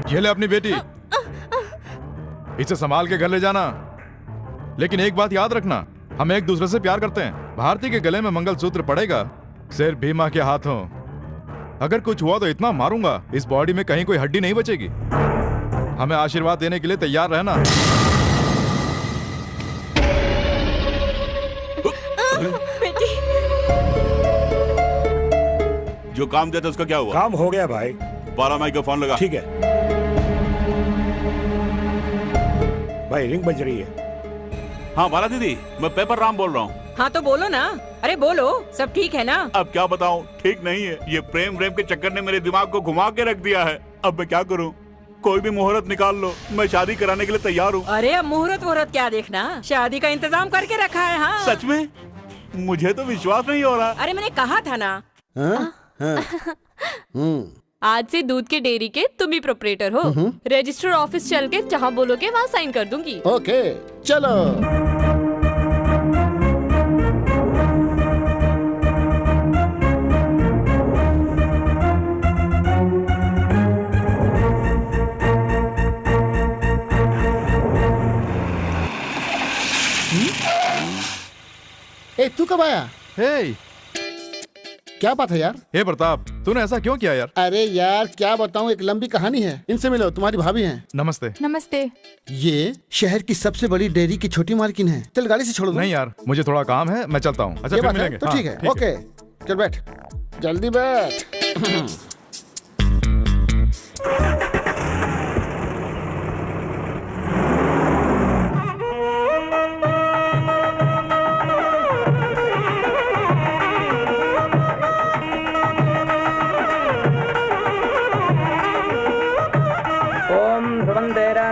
ये ले अपनी बेटी, इसे संभाल के घर ले जाना। लेकिन एक बात याद रखना, हम एक दूसरे से प्यार करते हैं। भारती के गले में मंगलसूत्र पड़ेगा सिर्फ भीमा के हाथों। अगर कुछ हुआ तो इतना मारूंगा इस बॉडी में कहीं कोई हड्डी नहीं बचेगी। हमें आशीर्वाद देने के लिए तैयार रहना। बेटी। जो काम दिया था उसका क्या हुआ? काम हो गया भाई। 12 मई को फोन लगा। ठीक है भाई, रिंग बज रही है। हाँ बाला दीदी, मैं पेपर राम बोल रहा हूँ। हाँ तो बोलो ना, अरे बोलो, सब ठीक है ना? अब क्या बताऊँ, ठीक नहीं है। ये प्रेम के चक्कर ने मेरे दिमाग को घुमा के रख दिया है। अब मैं क्या करूँ? कोई भी मुहूर्त निकाल लो, मैं शादी कराने के लिए तैयार हूँ। अरे अब मुहूर्त क्या देखना, शादी का इंतजाम करके रखा है। हाँ सच में? मुझे तो विश्वास नहीं हो रहा। अरे मैंने कहा था ना। आज से दूध के डेयरी के तुम ही प्रोपरेटर हो। रजिस्टर ऑफिस चल के जहाँ बोलोगे वहाँ साइन कर दूंगी। ओके चलो। ए तू कब आया? क्या बात है यार? हे प्रताप, तूने ऐसा क्यों किया यार? अरे यार क्या बताऊं, एक लंबी कहानी है। इनसे मिलो, तुम्हारी भाभी हैं। नमस्ते। नमस्ते। ये शहर की सबसे बड़ी डेयरी की छोटी मालकिन है। चल गाड़ी से छोड़ दो। नहीं यार, मुझे थोड़ा काम है, मैं चलता हूँ। अच्छा ये फिर बात है? मिलेंगे। तो ठीक है, ओके चल बैठ, जल्दी बैठ।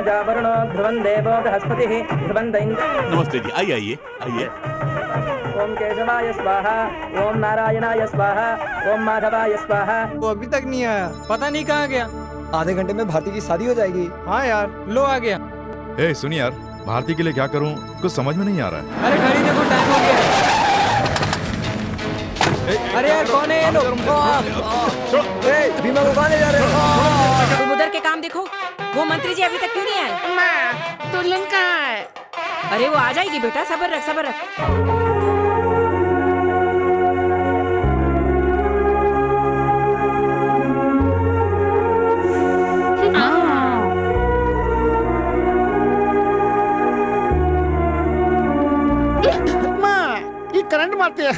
राजा वरुणो ध्रुवं देवो बृहस्पतिः ध्रुवं इंद्र। नमस्ते जी, आइए आइए आइए। ओम केशवाय स्वाहा, ओम नारायणाय स्वाहा, ओम माधवाय स्वाहा। वो अभी तक नहीं आया, पता नहीं कहाँ गया। आधे घंटे में भारती की शादी हो जाएगी। हाँ यार, लो आ गया। ए सुन यार, भारती के लिए क्या करूं कुछ समझ में नहीं आ रहा है। अरे घड़ी देखो, टाइम हो गया। अरे यार कौन है ये लोग? भीमा को कहाँ ले जा रहे हो? तुम उधर के काम देखो, वो मंत्री जी अभी तक क्यों नहीं आए? दुल्हन कहाँ है? अरे वो आ जाएगी बेटा, सब्र रख सब्र रख। ये करंट मारते हैं।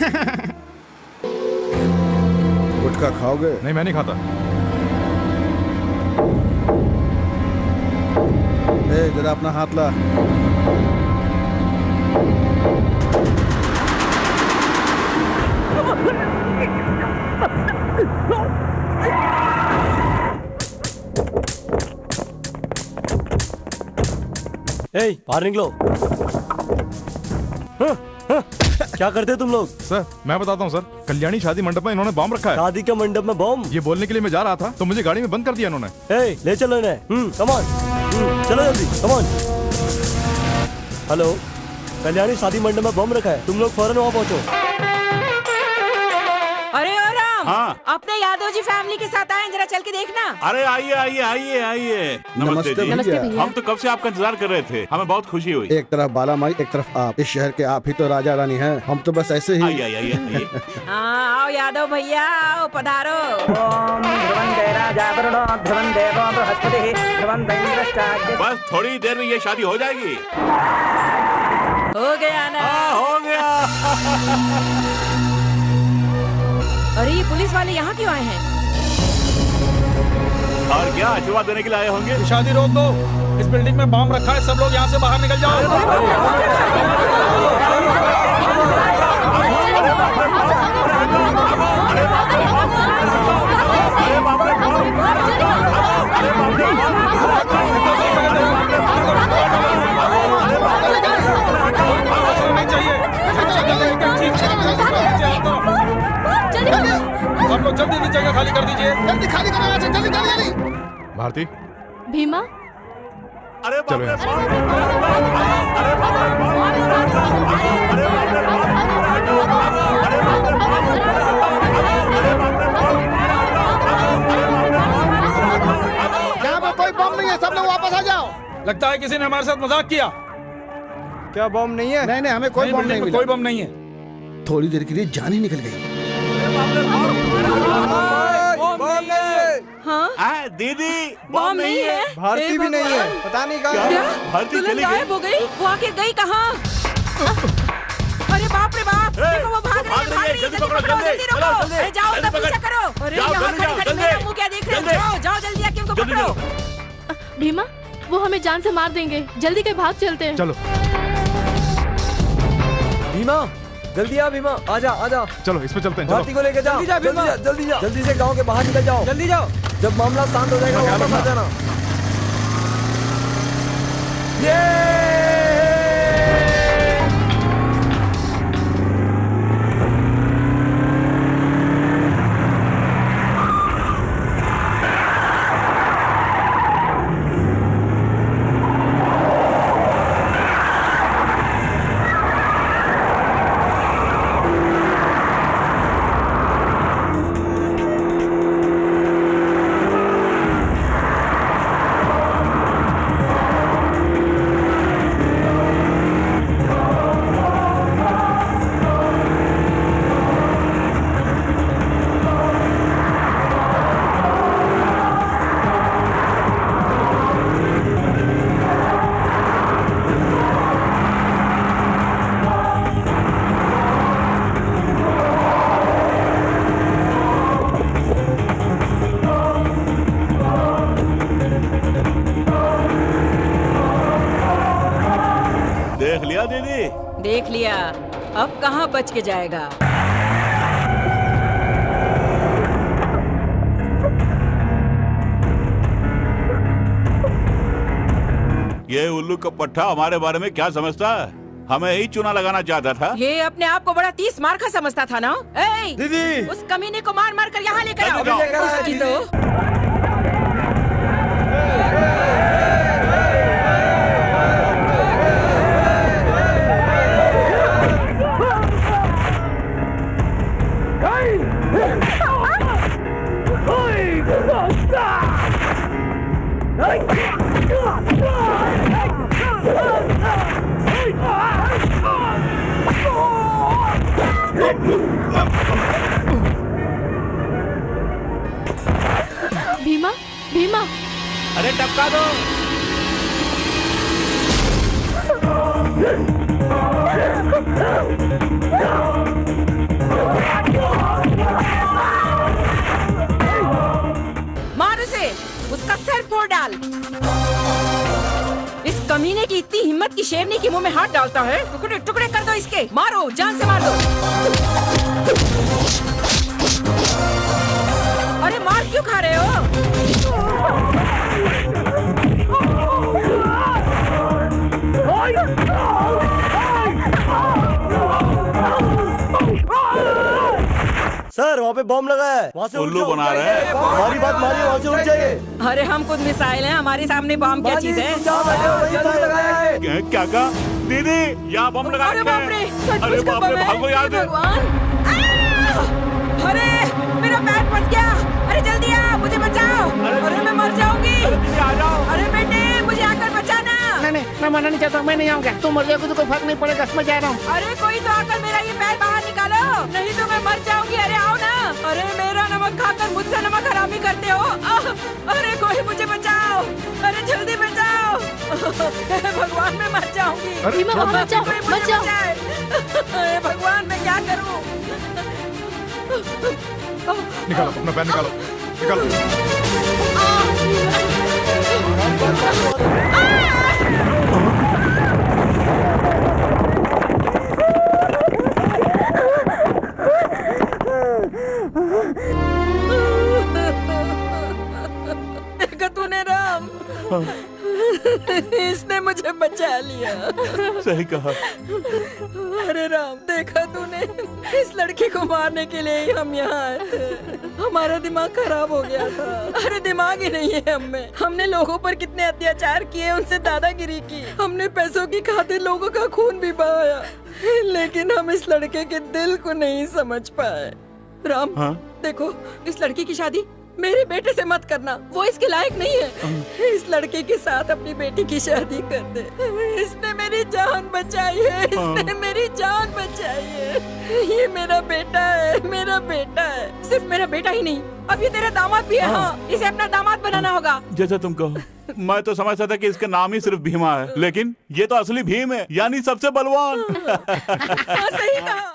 गुटखा खाओगे? नहीं, मैं नहीं खाता। ए, जरा अपना हाथ ला। ए, बाहर निकलो। क्या करते हो तुम लोग? सर मैं बताता हूँ सर, कल्याणी शादी मंडप में इन्होंने बॉम्ब रखा है। शादी के मंडप में बॉम्ब? ये बोलने के लिए मैं जा रहा था तो मुझे गाड़ी में बंद कर दिया इन्होंने। ए, ले चलो इन्हें। कम ऑन, चलो जल्दी, कम ऑन। हेलो, कल्याणी शादी मंडप में बॉम्ब रखा है, तुम लोग फौरन वहाँ पहुँचो। अरे ओ राम, हाँ। अपने यादव जी फैमिली के साथ आए, जरा चल के देखना। अरे आइए आइए आइए आइए। नमस्ते जी। नमस्ते भैया। हम तो कब से आपका इंतजार कर रहे थे, हमें बहुत खुशी हुई। एक तरफ बाला माई, एक तरफ आप। इस शहर के आप ही तो राजा रानी हैं। हम तो बस ऐसे ही। आइए आइए आइए। हाँ आओ यादव भैया, आओ पधारो। ओम ध्रुवं राजा वरुणो ध्रुवं देवो बृहस्पतिः ध्रुवं इंद्र। बस थोड़ी देर में ये शादी हो जाएगी। हो गया ना? हो गया। अरे ये पुलिस वाले यहाँ क्यों आए हैं? और क्या आशीर्वाद देने के लिए आए होंगे? शादी रोक दो, इस बिल्डिंग में बॉम्ब रखा है, सब लोग यहाँ से बाहर निकल जाओ। आप लोग जल्दी नीचे जगह खाली कर दीजिए। जल्दी खाली करो यहाँ से, जल्दी जल्दी जल्दी। भारती, भीमा, अरे चलो यहाँ से। यहाँ पर कोई बम नहीं है, सब लोग वापस आ जाओ। लगता है किसी ने हमारे साथ मजाक किया। क्या बम नहीं है? नहीं नहीं, हमें कोई बम नहीं मिला। कोई बम नहीं है। थोड़ी देर के लिए जान ही निकल गई। हाँ दीदी, बॉम्ब नहीं है। भारती भी नहीं है, पता नहीं कहाँ। भारती दुल्हन चली गायब हो गई, वो आके गई कहाँ? अरे बाप रे बाप, देखो वो भाग रही है, जल्दी पकड़ो, जल्दी रोको। अरे जाओ उसका पीछा करो। अरे यहाँ खड़ी खड़ी मेरा मुंह क्या देख रहे हो? जाओ जल्दी आके उनको पकड़ो। भीमा, वो हमें जान से मार देंगे, जल्दी के भाग चलते हैं। चलो भीमा, जल्दी आ भीमा, आजा आजा। चलो इस पे चलते हैं। भारती को लेके जाओ। जल्दी जा भीमा। जल्दी जा, जल्दी से गांव के बाहर निकल जाओ। जल्दी जाओ। जब मामला शांत हो जाएगा वापस आ जाना। देख लिया दीदी? देख लिया, अब कहाँ बच के जाएगा। ये उल्लू का पट्टा हमारे बारे में क्या समझता है? हमें ही चुना लगाना चाहता था। ये अपने आप को बड़ा 30 मार का समझता था ना। दीदी उस कमीने को मार मार कर यहाँ लेकर आओ। अभी लेकर आया, उसकी दीदी। तो भीमा भीमा अरे टपका दो। मार उसे, उसका सर फोड़ डाल। इस कमीने की इतनी हिम्मत की शेरनी के मुंह में हाथ डालता है। टुकड़े टुकड़े कर दो इसके, मारो, जान से मार दो। अरे मार क्यों खा रहे हो? सर वहाँ पे बम लगा है, वहाँ से उठ उल्लू जाओ। बना रहे हैं। हमारी बात मानिए, वहाँ से उठ जाइए। अरे हम खुद मिसाइल हैं, हमारे सामने बम क्या चीज है? क्या कहा? दीदी यहाँ बम लगा अरे बाप रे, सचमुच अरे का बाप बम रे, है। भागो यहाँ से। भगवान! अरे मेरा पैर फंस गया। अरे जल्दी आ, मुझे बचाओ। अरे मैं मर जाऊंगी। अरे बेटे मुझे आकर बचाना। नहीं, मैं मरना नहीं चाहता, मैं नहीं आऊंगा। तुम मर जाओगे तो कोई फर्क नहीं पड़ेगा, मैं जा रहा हूँ। अरे कोई तो आकर मेरा ये पैर बाहर निकालो, नहीं तो मैं मर जाऊंगी। अरे आओ ना। अरे मेरा नमक खाकर मुझसे नमक हरामी करते हो। अरे कोई मुझे बचाओ। अरे जल्दी बचाओ। भगवान मैं मर जाऊंगी। भीमा मत जाओ, कोई मुझे मत जाओ। बचाए। अरे भगवान मैं क्या करूँ? निकालो अपना पैर, निकालो निकालो। देखा तूने राम, इसने मुझे बचा लिया। सही कहा। अरे राम देखा तूने, इस लड़की को मारने के लिए ही हम यहाँ आए थे। हमारा दिमाग खराब हो गया था। अरे दिमाग ही नहीं है हमें। हमने लोगों पर कितने अत्याचार किए, उनसे दादागिरी की। हमने पैसों की खातिर लोगों का खून भी बहाया, लेकिन हम इस लड़के के दिल को नहीं समझ पाए। राम देखो, इस लड़की की शादी मेरे बेटे से मत करना, वो इसके लायक नहीं है। इस लड़के के साथ अपनी बेटी की शादी कर दे। इसने मेरी जान बचाई है, इसने मेरी जान बचाई है। ये मेरा बेटा है, मेरा बेटा है। सिर्फ मेरा बेटा ही नहीं, अब ये तेरा दामाद भी है। हाँ, इसे अपना दामाद बनाना होगा। जैसा तुम कहो। मैं तो समझता था कि इसका नाम ही सिर्फ भीमा है, लेकिन ये तो असली भीम है, यानी सबसे बलवान। सही कहा।